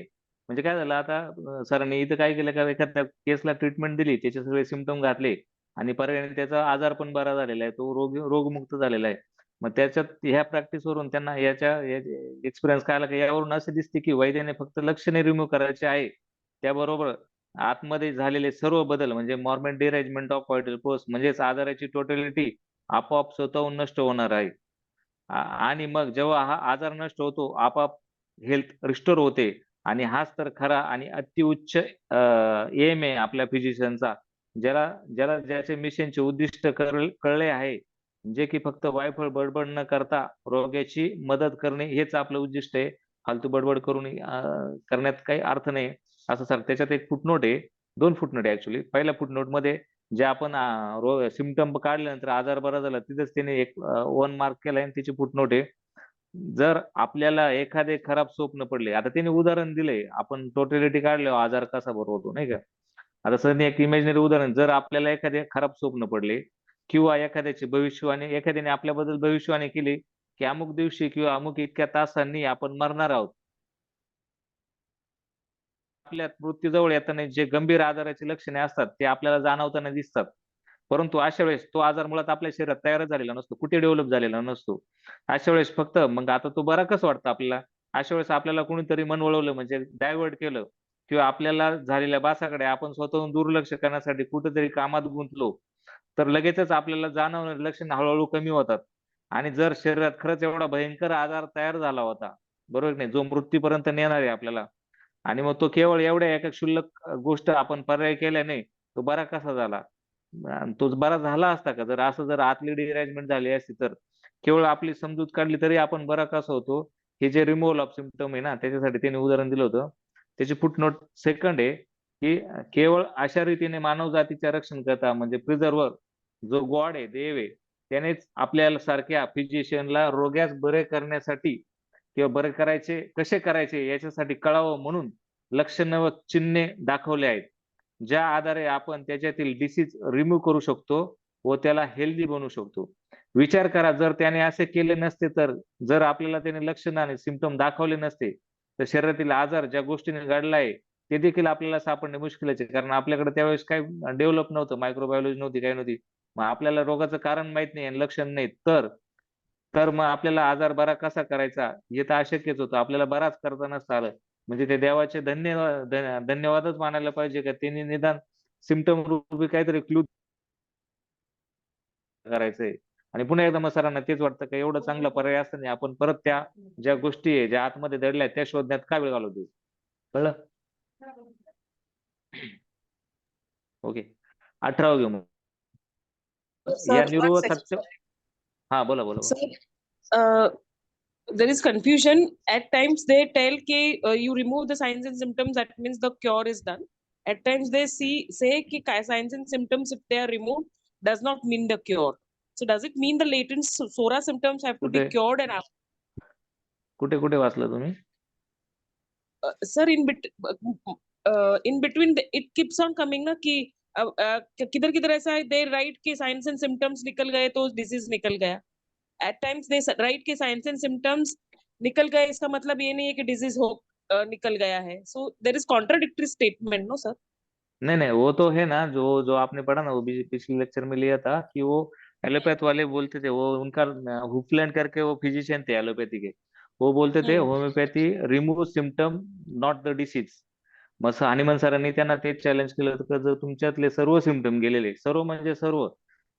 म्हणजे काय झालं आता, सरांनी इथं काय केलं का एखाद्या केसला ट्रीटमेंट दिली, त्याचे सगळे सिम्पटम घातले आणि परिणामी त्याचा आजार पण बरा झालेला आहे. तो रोगमुक्त झालेला आहे. मग त्याच्यात ह्या प्रॅक्टिसवरून त्यांना याच्या एक्सपिरियन्स काय आला, की यावरून असे दिसते की वैद्याने फक्त लक्षणे रिमूव्ह करायचे आहे. त्याबरोबर आतमध्ये झालेले सर्व बदल म्हणजे मॉर्मेंट डिरॅजमेंट ऑफ व्हायटल फोर्स म्हणजेच आजाराची टोटॅलिटी आपोआप स्वतःहून नष्ट होणार आहे. आणि मग जेव्हा हा आजार नष्ट होतो, आपोआप हेल्थ रिस्टोर होते. आणि हाच तर खरा आणि अतिउच्च एम आहे आपल्या फिजिशियनचा. ज्याला ज्याला ज्याचे मिशनचे उद्दिष्ट कळले आहे, जे की फक्त वायफळ बडबड न करता रोग्याची मदत करणे हेच आपलं उद्दिष्ट आहे. फालतू बडबड करून करण्यात काही अर्थ नाही. असं सर त्याच्यात एक फुटनोट आहे. 2 फुटनोट आहे ऍक्च्युली. पहिल्या फुटनोटमध्ये जे आपण सिम्पटम काढल्यानंतर आजार बरा झाला तिथेच त्याने एक 1 मार्क केलाय आणि त्याची फुटनोट आहे. जर आपल्याला एखादे खराब स्वप्न पडले, आता त्याने उदाहरण दिलंय, आपण टोटॅलिटी काढल्यावर आजार कसा बरा होतो नाही का. आता सर एक इमॅजिनरी उदाहरण, जर आपल्याला एखादे खराब स्वप्न पडले किंवा एखाद्याची भविष्यवाणी, एखाद्याने आपल्याबद्दल भविष्यवाणी केली की अमुक दिवशी किंवा अमुक इतक्या तासांनी आपण मरणार आहोत. आपल्या मृत्यूजवळ येताना जे गंभीर आजाराची लक्षणे असतात ते आपल्याला जाणवताना दिसतात. परंतु अशा वेळेस तो आजार मुळात आपल्या शरीरात तयारच झालेला नसतो, कुठे डेव्हलप झालेला नसतो. अशा वेळेस फक्त मग आता तो बरा कसं वाटतं आपल्याला? अशा वेळेस आपल्याला कोणीतरी मन वळवलं म्हणजे डायव्हर्ट केलं किंवा आपल्याला झालेल्या भासाकडे आपण स्वतःहून दुर्लक्ष करण्यासाठी कुठेतरी कामात गुंतलो, तर लगेचच आपल्याला जाणवणारी लक्षणं हळूहळू कमी होतात. आणि जर शरीरात खरंच एवढा भयंकर आजार तयार झाला होता, बरोबर की नाही, जो मृत्यूपर्यंत नेणार आहे आपल्याला, आणि मग तो केवळ एवढ्या एका क्षुल्लक गोष्ट आपण पर्याय केल्याने तो बरा कसा झाला? तो बरा झाला असता का जर असं जर आतली डिरॅजमेंट झाली असती तर? केवळ आपली समजूत काढली तरी आपण बरा कसा होतो? हे जे रिमूव्हल ऑफ सिम्पटम आहे ना, त्याच्यासाठी त्यांनी उदाहरण दिलं होतं. त्याची फुटनोट सेकंड आहे की केवळ अशा रीतीने मानव जातीचे रक्षण करता म्हणजे प्रिझर्वर जो गॉड आहे, देव आहे, त्यानेच आपल्याला सारख्या फिजिशियनला रोग्यास बरे करण्यासाठी किंवा बरे करायचे कसे करायचे याच्यासाठी कळावं म्हणून लक्षणं व चिन्हे दाखवले आहेत, ज्या आधारे आपण त्याच्यातील डिसीज रिमूव्ह करू शकतो व त्याला हेल्दी बनवू शकतो. विचार करा, जर त्याने असे केले नसते तर, जर आपल्याला त्याने लक्षणं आणि सिम्पटम दाखवले नसते, तर शरीरातील आजार ज्या गोष्टीने घडलाय ते देखील आपल्याला सापडणे मुश्किलच आहे. कारण आपल्याकडे त्यावेळेस काही डेव्हलप नव्हतं, मायक्रोबायोलॉजी नव्हती, काही नव्हती. मग आपल्याला रोगाचं कारण माहित नाही आणि लक्षण नाही, तर तर मग आपल्याला आजार बरा कसा करायचा हे तर अशक्यच होतं. आपल्याला बराच करता नसता आलं. म्हणजे ते देवाचे धन्यवादच मानायला पाहिजे का त्यांनी निदान सिम्पटम रूपी काहीतरी क्लू करायचंय. आणि पुन्हा एकदा मग सरांना तेच वाटतं का एवढं चांगला पर्याय असताना आपण परत त्या ज्या गोष्टी आहे ज्या आतमध्ये दडल्या आहेत, त्या शोधण्यात का वेळ घालवतो? कळलं? ओके. 18 घेऊ मग. Sir, या one निरुव second. सत्य. हा बोला बोला बोला. Sir, there is confusion. At times they tell कि you remove the signs and symptoms, that means the cure is done. At times they say कि signs and symptoms, if they are removed, does not mean the cure. So does it mean the latent SORA symptoms have to be कुठे cured and कुठे कुठे वाचलं तुम्ही? sir, in between it keeps on coming ना कि किधर किधर ऐसा है, they write कि signs and symptoms निकल गए तो disease निकल गया. At times they write कि signs and symptoms निकल गए, इसका मतलब ये नहीं है कि disease निकल गया है. So there is contradictory statement, no sir? नहीं नहीं, वो तो है ना, जो जो आपने पढ़ा ना, वो भी पिछले लेक्चर में लिया था कि वो एलोपैथ वाले बोलते थे, वो उनका हुफलैंड करके वो फिजिशियन थे एलोपैथी के, वो बोलते थे homeopathy remove symptom not the disease. मग हनीमन सरांनी त्यांना तेच चॅलेंज केलं होतं की जर तुमच्यातले सर्व सिम्पटम गेलेले, सर्व म्हणजे सर्व,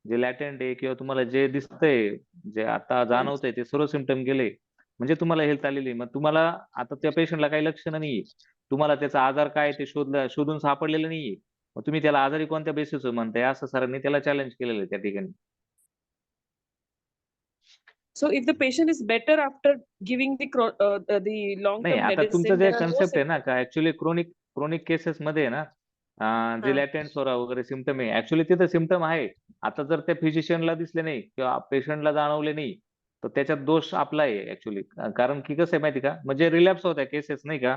जे लॅटेंट आहे किंवा तुम्हाला जे दिसतंय, जे आता जाणवतंय, ते सर्व सिम्पटम गेले म्हणजे तुम्हाला हेल्थ आलेली. मग तुम्हाला आता त्या पेशंटला काही लक्षणं नाहीये, तुम्हाला त्याचा आजार काय ते शोधून सापडलेलं नाहीये, मग तुम्ही त्याला आजारी कोणत्या बेसिसवर म्हणताय, असं सरांनी त्याला चॅलेंज केलेलं आहे त्या ठिकाणी. So if the patient is better after giving the long नाही, term आता तुमचं medicine, जे there are no कन्सेप्ट आहे ना symptoms. का ऍक्च्युली क्रोनिक केसेस मध्ये आहे ना, जे लॅटेंट सोरा वगैरे सिम्पटम आहे, ऍक्च्युली तिथं सिम्पटम आहे. आता जर त्या फिजिशियनला दिसले नाही किंवा पेशंटला जाणवले नाही, तर त्याच्यात दोष आपला आहे ऍक्च्युली. कारण की कसं आहे माहिती का, म्हणजे रिलॅप्स होत्या केसेस नाही का,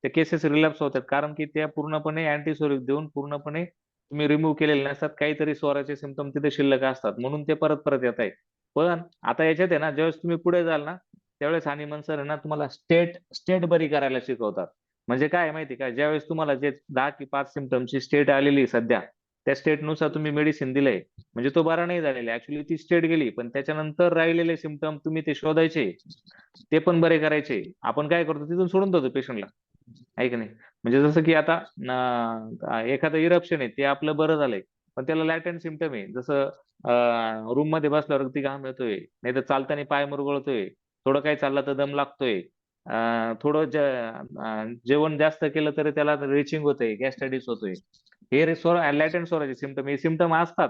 त्या केसेस रिलॅप्स होतात कारण की त्या पूर्णपणे अँटीसोरिक देऊन पूर्णपणे तुम्ही रिमूव्ह केलेले नसतात, काहीतरी स्वराचे सिम्पटम तिथे शिल्लक असतात, म्हणून ते परत परत येत आहे. पण आता याच्यात आहे ना, ज्यावेळेस तुम्ही पुढे जाल ना, त्यावेळेस हनीमन सर आहे ना तुम्हाला स्टेट बरी करायला शिकवतात. म्हणजे काय आहे माहिती का, ज्यावेळेस तुम्हाला जे 10 की 5 सिम्पटमची स्टेट आलेली आहे सध्या, त्या स्टेटनुसार तुम्ही मेडिसिन दिलंय, म्हणजे तो बरा नाही झालेला, ऍक्च्युली ती स्टेट गेली, पण त्याच्यानंतर राहिलेले सिम्पटम तुम्ही ते शोधायचे, ते पण बरे करायचे. आपण काय करतो, तिथून सोडून देतो पेशंटला, आहे की नाही. म्हणजे जसं की आता एखादं इरप्शन आहे, ते आपलं बरं झालंय, पण त्याला लॅटेंट सिम्पटम आहे, जसं रूम मध्ये बसल्यावर अगदी घाम येतोय, नाही तर चालताना पाय मुरगळतोय, थोडं काही चाललं तर दम लागतोय, थोडं जेवण जास्त केलं तरी त्याला रिचिंग होतंय, गॅस्ट्रायटिस होतोय, हे लॅटेंट स्वराचे सिम्पटम, हे सिम्पटम असतात,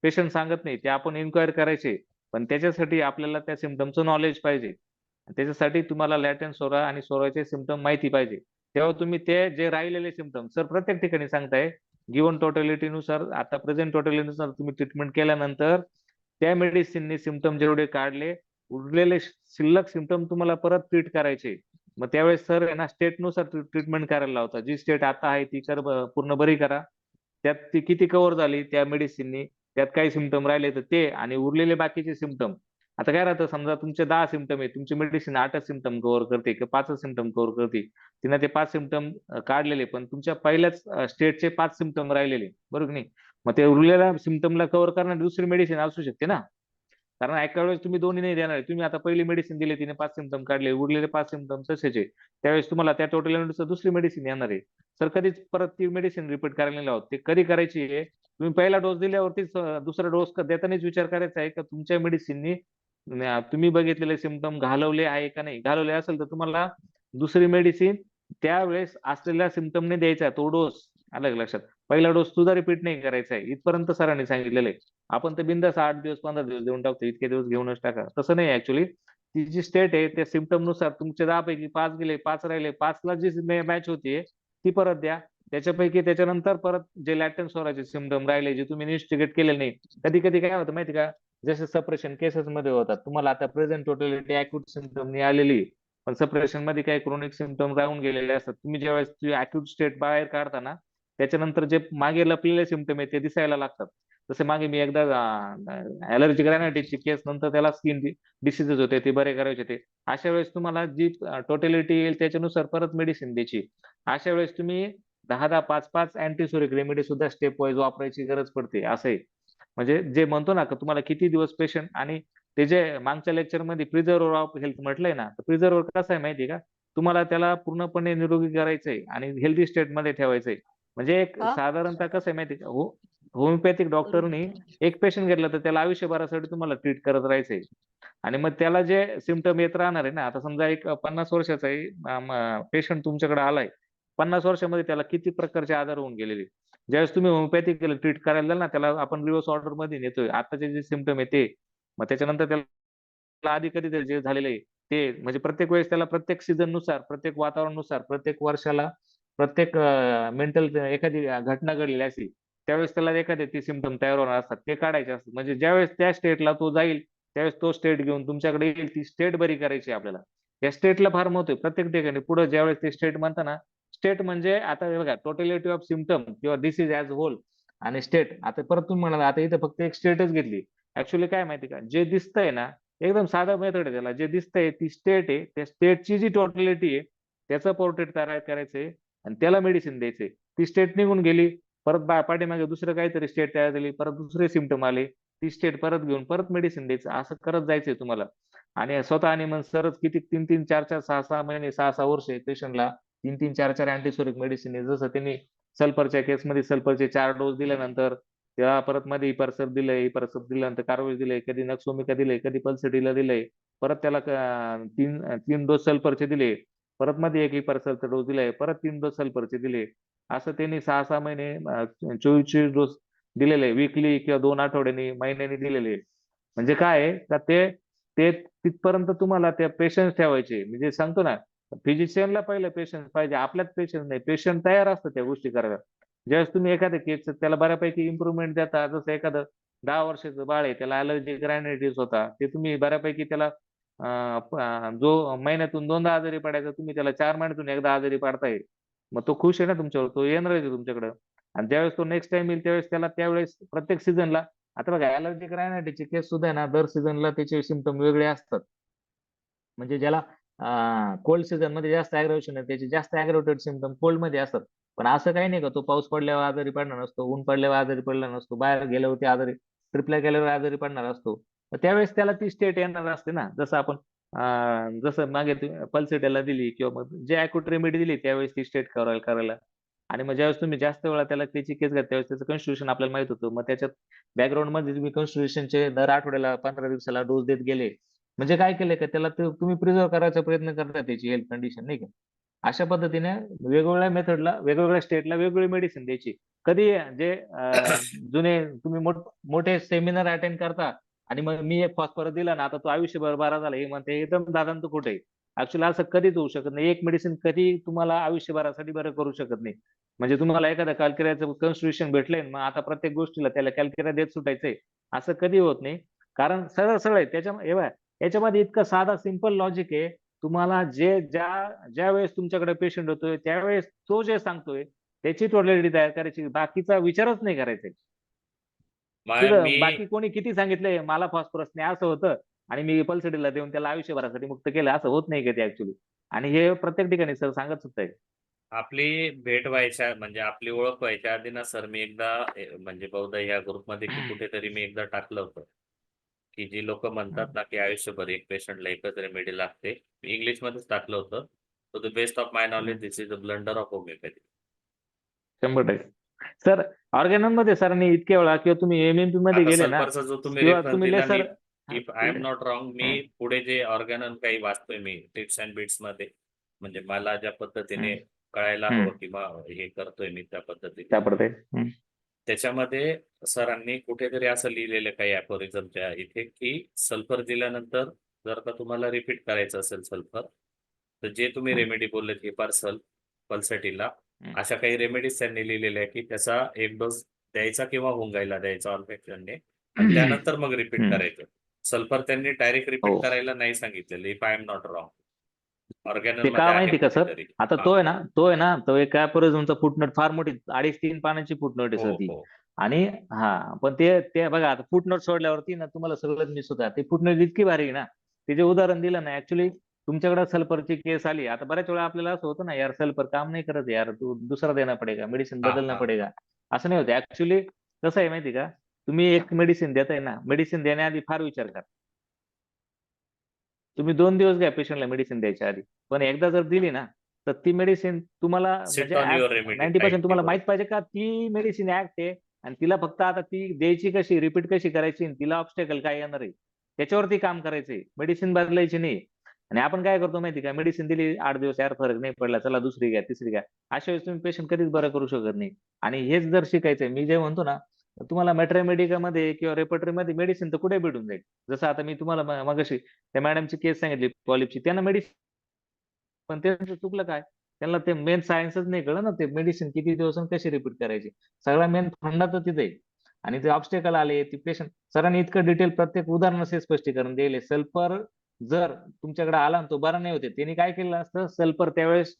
पेशंट सांगत नाही, ते आपण इन्क्वायर करायचे. पण त्याच्यासाठी आपल्याला त्या सिम्पटमचं नॉलेज पाहिजे, त्याच्यासाठी तुम्हाला लॅटेंट सोरा आणि सोराचे सिम्पटम माहिती पाहिजे. तेव्हा तुम्ही ते जे राहिलेले सिम्पटम, सर प्रत्येक ठिकाणी सांगताय गिवन टोटॅलिटीनुसार, आता प्रेझेंट टोटॅलिटीनुसार तुम्ही ट्रीटमेंट केल्यानंतर त्या मेडिसिनने सिम्पटम जेवढे काढले, उरलेले शिल्लक सिम्पटम तुम्हाला परत ट्रीट करायचे. मग त्यावेळेस सर आहे ना स्टेटनुसार ट्रीटमेंट करायला लावतात. जी स्टेट आता आहे ती पूर्ण बरी करा, त्यात ती किती कव्हर झाली त्या मेडिसिननी त्यात काही सिमटम राहिले तर ते, आणि उरलेले बाकीचे सिमटम. आता काय राहतं, समजा तुमचे 10 सिमटम आहे, तुमची मेडिसिन 8च सिमटम कव्हर करते किंवा 5च सिमटम कव्हर करते, तिने ते 5 सिमटम काढलेले, पण तुमच्या पहिल्याच स्टेटचे 5 सिमटम राहिलेले, बरोबर की नाही? मग ते उरलेल्या सिमटमला कव्हर करणारी दुसरी मेडिसिन असू शकते ना. कारण एका वेळेस तुम्ही दोन्ही नाही देणार. तुम्ही आता पहिली मेडिसिन दिली, तिने 5 सिमटम काढले, उरलेले 5 सिमटम तसेच आहे, त्यावेळेस तुम्हाला त्या टोटल दुसरी मेडिसिन येणार आहे. तर कधीच परत ती मेडिसिन रिपीट करायला नाही लावत. ते कधी करायची आहे, तुम्ही पहिला डोस दिल्यावरतीच दुसरा डोस देतानाच विचार करायचा आहे का तुमच्या मेडिसिननी तुम्ही बघितलेले सिमटम घालवले आहे का नाही. घालवले असेल तर तुम्हाला दुसरी मेडिसिन त्यावेळेस असलेल्या सिमटमने द्यायचा आहे तो डोस. आलं का लक्षात? पहिला डोस सुद्धा रिपीट नाही करायचा आहे, इथपर्यंत सरांनी सांगितलेलं आहे. आपण तर बिंदास 8 दिवस 15 दिवस देऊन टाकतो, इतके दिवस घेऊनच टाका. तसं नाही ऍक्च्युली. ती जी स्टेट आहे त्या सिमटम नुसार तुमचे 10 पैकी 5 गेले, 5 राहिले, 5ला जी मॅच होतीये ती परत द्या. त्याच्यापैकी त्याच्यानंतर परत जे लॅटेंट स्वराचे सिमटम राहिले, जे तुम्ही इन्व्हेस्टिगेट केले नाही. कधी कधी काय होतं माहिती का, जसे सप्रेशन केसेस मध्ये होतात, तुम्हाला आता प्रेझेंट टोटॅलिटी अॅक्यूट सिमटम आलेली, पण सप्रेशन मध्ये काही क्रोनिक सिमटम राहून गेलेले असतात. तुम्ही ज्यावेळेस अॅक्यूट स्टेट बाहेर काढता ना, त्याच्यानंतर जे मागे लपलेले सिमटम आहेत ते दिसायला लागतात. जसे मागे मी एकदा ॲलर्जिक रायनायटिसची केस, नंतर त्याला स्किन डिसीजेस होते ते बरे करायचे होते. अशा वेळेस तुम्हाला जी टोटॅलिटी येईल त्याच्यानुसार परत मेडिसिन द्यायची. अशा वेळेस तुम्ही 10-10, 5-5 अँटीसोरिक रेमेडी सुद्धा स्टेप वाईज वापरायची गरज पडते. असं आहे. म्हणजे जे म्हणतो ना, का तुम्हाला किती दिवस पेशंट, आणि ते जे मागच्या लेक्चर मध्ये प्रिझर्व्हर ऑफ हेल्थ म्हटलंय ना, तर प्रिझर्व्हर कसं आहे माहिती का, तुम्हाला त्याला पूर्णपणे निरोगी करायचंय आणि हेल्दी स्टेट मध्ये ठेवायचंय. म्हणजे एक हा? साधारणतः कसं आहे माहिती का, होमिओपॅथिक डॉक्टरनी एक पेशंट घेतला तर त्याला आयुष्यभरासाठी तुम्हाला ट्रीट करत राहायचंय. आणि मग त्याला जे सिमटम येत राहणार आहे ना, आता समजा एक 50 वर्षाचा पेशंट तुमच्याकडे आलाय, 50 वर्षामध्ये त्याला किती प्रकारचे आजार होऊन गेलेले. ज्यावेळेस तुम्ही होमिओपॅथिक ट्रीट करायला जाल ना, त्याला आपण रिव्हर्स ऑर्डर मध्ये नेतोय. आताचे जे सिमटम आहे ते, मग त्याच्यानंतर त्याला आधी कधी जे झालेलं आहे ते, म्हणजे प्रत्येक वेळेस त्याला प्रत्येक सीझन नुसार, प्रत्येक वातावरणानुसार, प्रत्येक वर्षाला, प्रत्येक मेंटल एखादी घटना घडलेली असेल, त्यावेळेस त्याला एखादे ते सिमटम तयार होणार असतात, ते काढायचे असतात. म्हणजे ज्यावेळेस त्या स्टेटला तो जाईल, त्यावेळेस तो स्टेट घेऊन तुमच्याकडे येईल, ती स्टेट बरी करायची आपल्याला. या स्टेटला फार महत्व आहे प्रत्येक ठिकाणी. पुढे ज्यावेळेस ते स्टेट म्हणता ना, स्टेट म्हणजे आता हे बघा, टोटॅलिटी ऑफ सिमटम किंवा डिसीज ऍज होल आणि स्टेट. आता परत तुम्ही म्हणाला आता इथं फक्त एक स्टेटच घेतली. ऍक्च्युली काय माहिती का, जे दिसतंय ना, एकदम साधा मेथड आहे त्याला. जे दिसतंय ती स्टेट आहे, त्या स्टेटची जी टोटॅलिटी आहे त्याचं पोर्ट्रेट तयार करायचंय आणि त्याला मेडिसिन द्यायचंय. ती स्टेट निघून गेली, परत पाठीमागे दुसरं काहीतरी स्टेट तयार झाली, परत दुसरे सिमटम आले, ती स्टेट परत घेऊन परत मेडिसिन द्यायचं. असं करत जायचंय तुम्हाला. आणि स्वतः आणि मग सरच किती 3-3, 4-4, 6-6 महिने, 6-6 वर्ष पेशंटला 3-3, 4-4 अँटीसोरिक मेडिसिन आहे. जसं त्यांनी सल्फरच्या केसमध्ये सल्फरचे 4 डोस दिल्यानंतर, तेव्हा परत मध्ये इपरसप दिलंय, इपरसप दिल्यानंतर कार्बोज दिलंय, कधी नक्सोमिका दिलंय, कधी पल्सटीला दिलंय, परत त्याला 3 डोस सल्फरचे दिले, परत मध्ये एक इपरसपचा डोस दिलाय, परत 3 डोस सल्फरचे दिले. असं त्यांनी 6-6 महिने 24 डोस दिलेले, वीकली किंवा 2 आठवड्यांनी, महिन्यांनी दिलेले. म्हणजे काय आहे का, ते ते तिथपर्यंत तुम्हाला त्या पेशन्स ठेवायचे. म्हणजे सांगतो ना, फिजिशियनला पहिलं पेशन्स पाहिजे, आपल्यात पेशन्स नाही. पेशंट तयार असतं त्या गोष्टी करायला. ज्यावेळेस तुम्ही एखाद्या केस त्याला बऱ्यापैकी इम्प्रुव्हमेंट देता, जसं एखादं 10 वर्षाचं बाळ आहे, त्याला ॲलर्जिक रायनायटिस होता, ते तुम्ही बऱ्यापैकी त्याला जो महिन्यातून 2दा आजारी पडायचा, तुम्ही त्याला 4 महिन्यातून एकदा आजारी पाडताय. मग तो खुश आहे ना तुमच्यावर, तो येणारच आहे तुमच्याकडे. आणि ज्यावेळेस तो नेक्स्ट टाइम येईल त्यावेळेस त्यावेळेस प्रत्येक सीझनला, आता बघा ॲलर्जिक रायनायटिसची केस सुद्धा आहे ना, दर सीझनला त्याचे सिमटम वेगळे असतात. म्हणजे ज्याला कोल्ड सीझन मध्ये जास्त अग्रेवेशन आहे, त्याचे जास्त अग्रेवेटेड सिमटम कोल्ड मध्ये असतात. पण असं काही नाही का तो पाऊस पडल्यावर आजारी पडणार नसतो, ऊन पडल्यावर आजारी पडला नसतो, बाहेर गेल्यावरती आजारी, ट्रिपला गेल्यावर आजारी पडणार असतो. तर त्यावेळेस त्याला ती स्टेट येणार असते ना. जसं आपण जसं मागे पल्सिटेला दिली किंवा मग जे अॅक्यूट रेमेडी दिली त्यावेळेस ती स्टेट करायला. आणि मग ज्यावेळेस तुम्ही जास्त वेळा त्याला त्याची केस घ्या, त्यावेळेस त्याचं कन्स्टिट्यूशन आपल्याला माहित होतं. मग त्याच्यात बॅकग्राऊंड मध्ये तुम्ही कन्स्टिट्यूशनचे दर आठवड्याला 15 दिवसाला डोस देत गेले, म्हणजे काय केलंय का, त्याला तुम्ही प्रिझर्व करायचा प्रयत्न करता त्याची हेल्थ कंडिशन, नाही का. अशा पद्धतीने वेगवेगळ्या मेथडला, वेगवेगळ्या स्टेटला वेगवेगळी मेडिसिन द्यायची. कधी जे जुने तुम्ही मोठे सेमिनार अटेंड करता आणि मग मी एक फॉस्फरस दिला ना, आता तो आयुष्यभर बरा झाला, हे म्हणते एकदम दादांत कुठे आहे. ऍक्च्युअली असं कधीच होऊ शकत नाही. एक मेडिसिन कधी तुम्हाला आयुष्यभरासाठी बरं करू शकत नाही. म्हणजे तुम्हाला एखाद्या कॅल्क्युलेटरचं कन्स्टिट्यूशन भेटलंय, मग आता प्रत्येक गोष्टीला त्याला कॅल्क्युलेटर देत सुटायचंय, असं कधी होत नाही. कारण सरळ सरळ आहे याच्यामध्ये इतकं साधा सिंपल लॉजिक आहे. तुम्हाला ज्या वेळेस तुमच्याकडे पेशंट होतोय त्यावेळेस तो जे सांगतोय त्याची टोटॅलिटी तयार करायची, बाकीचा विचारच नाही करायचा. तिथं मी बाकी कोणी किती सांगितलंय मला फॉस्फरस नाही असं होतं आणि मी पल्सडीला देऊन त्याला आयुष्यभरासाठी मुक्त केलं असं होत नाही का ते ऍक्च्युली. आणि हे प्रत्येक ठिकाणी सर सांगत सुद्धा आहे. आपली भेट व्हायच्या म्हणजे आपली ओळख व्हायच्या आधी ना सर, मी एकदा म्हणजे बहुधा या ग्रुपमध्ये की कुठेतरी मी एकदा टाकलं होतं की जी लोक म्हणतात ना की आयुष्यभर एक पेशंटला एकच रेमेडी लागते. मी इंग्लिशमध्येच टाकलं होतं, to the best of my knowledge this is the blunder of homeopathy. 100%. Sir ऑर्गॅनमध्ये सरांनी इतके वेळा किंवा तुम्ही एमएमपी मध्ये आता गेले ना सल्फरचा जो तुम्ही किंवा रेफरन्स तुम्ही दिला, lesser if I am not wrong, मी पुढे जे ऑर्गॅनन काही वाचतोय मी टिप्स अँड बिट्स मध्ये, म्हणजे मला ज्या पद्धतीने कळायला हवं किंवा हे करतोय मी त्या पद्धतीने, त्यापडते त्याच्यामध्ये सरांनी कुठेतरी असं लिहिलेलं काही अफोरिझमच्या इथे की सल्फर दिल्यानंतर जर का तुम्हाला रिपीट करायचं असेल सल्फर, तर जे तुम्ही रेमेडी बोलले की पार्सल पल्सटीला, अशा काही रेमेडीज त्यांनी लिहिलेल्या आहे की त्याचा एक डोस द्यायचा किंवा हुंगायला द्यायचा ऑल्फॅक्शनने आणि त्यानंतर मग रिपीट करायचं. सल्फर त्यांनी डायरेक्ट रिपीट हो. करायला नाही सांगितलेलं, if I am not wrong. Organon ते मध्ये का आहे माहिती का सर, कुठेतरी. आता हा. तो आहे ना तो एक अफोरिझमचा फुटनोट फार मोठी 2.5-3 पानांची फुटनोट आहे हो सर ती. हो आणि पण ते बघा आता फुटनोट सोडल्यावरती ना तुम्हाला सगळंच मिस होतं. ते फुटनोट इतकी भारी आहे ना, ते जे उदाहरण दिलं ना ऍक्च्युली तुमच्याकडे सल्फरची केस आली. आता बऱ्याच वेळा आपल्याला असं होतं ना यार सल्फर काम नाही करत यार, तू दुसरा देना पडेगा, मेडिसिन हा बदलना हा पडेगा. असं नाही होतं ऍक्च्युली. कसं आहे माहिती का, तुम्ही एक मेडिसिन देताय ना, मेडिसिन देण्याआधी फार विचार करा. तुम्ही 2 दिवस घ्या पेशंटला मेडिसिन द्यायच्या आधी, पण एकदा जर दिली ना तर ती मेडिसिन तुम्हाला सिट म्हणजे ऑन युअर रेमेडी 90% तुम्हाला माहित पाहिजे का ती मेडिसिन ऍक्ट आहे आणि तिला फक्त आता ती द्यायची कशी, रिपीट कशी करायची आणि तिला ऑब्स्टॅकल काय येणार आहे त्याच्यावरती काम करायचंय, मेडिसिन बदलायची नाही. आणि आपण काय करतो माहिती का, मेडिसिन दिली 8 दिवस यार फरक नाही पडला, चला दुसरी घ्या तिसरी घ्या. अशा वेळेस तुम्ही पेशंट कधीच बरं करू शकत नाही. आणि हेच जर शिकायचंय, मी जे म्हणतो ना तुम्हाला मेट्रामेडिका मध्ये किंवा रेपर्टरी मध्ये मेडिसिन तर कुठे भेटून जाईल. जसं आता मी तुम्हाला मगाशी त्या मॅडमची केस सांगितली पॉलिपची, त्यांना मेडिसिन, पण त्यांचं चुकलं काय, त्यांना ते मेन सायन्सच नाही कळलं ना, ते मेडिसिन किती दिवस आणि कशी रिपीट करायची. सगळा मेन फंडा तर तिथे आहे. आणि ते ऑब्स्टेकल आले ती पेशंट, सरांनी इतकं डिटेल प्रत्येक उदाहरणाचे स्पष्टीकरण दिले. सल्फर जर तुमच्याकडे आला आणि तो बरा नाही होते, त्यांनी काय केलं असतं, सल्फर त्यावेळेस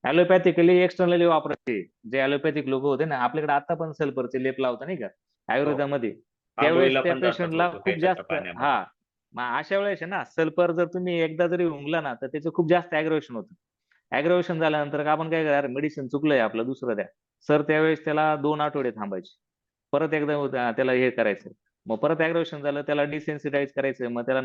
ॲलोपॅथिकली एक्सटर्नली वापरायचे. जे ॲलोपॅथिक लोक होते ना, आपल्याकडे आता पण सल्फरचे लेप लावता नाही का आयुर्वेदामध्ये, त्यावेळेस आंघोळीला त्या पण जातात पेशंटला लोक काही खूप त्याच्या जास्त पाण्यामध्ये. मग अशा वेळेस आहे ना सल्फर जर तुम्ही एकदा जरी उंगला ना तर त्याचं खूप जास्त अॅग्रेवेशन होतं. अॅग्रेवेशन झाल्यानंतर आपण काय करा, मेडिसिन चुकलंय आपलं दुसरं द्या. सर त्यावेळेस त्याला 2 आठवडे थांबायचे, परत एकदा त्याला हे करायचं, मग परत अॅग्रेवेशन झालं त्याला डिसेन्सिटाईज करायचं, मग त्याला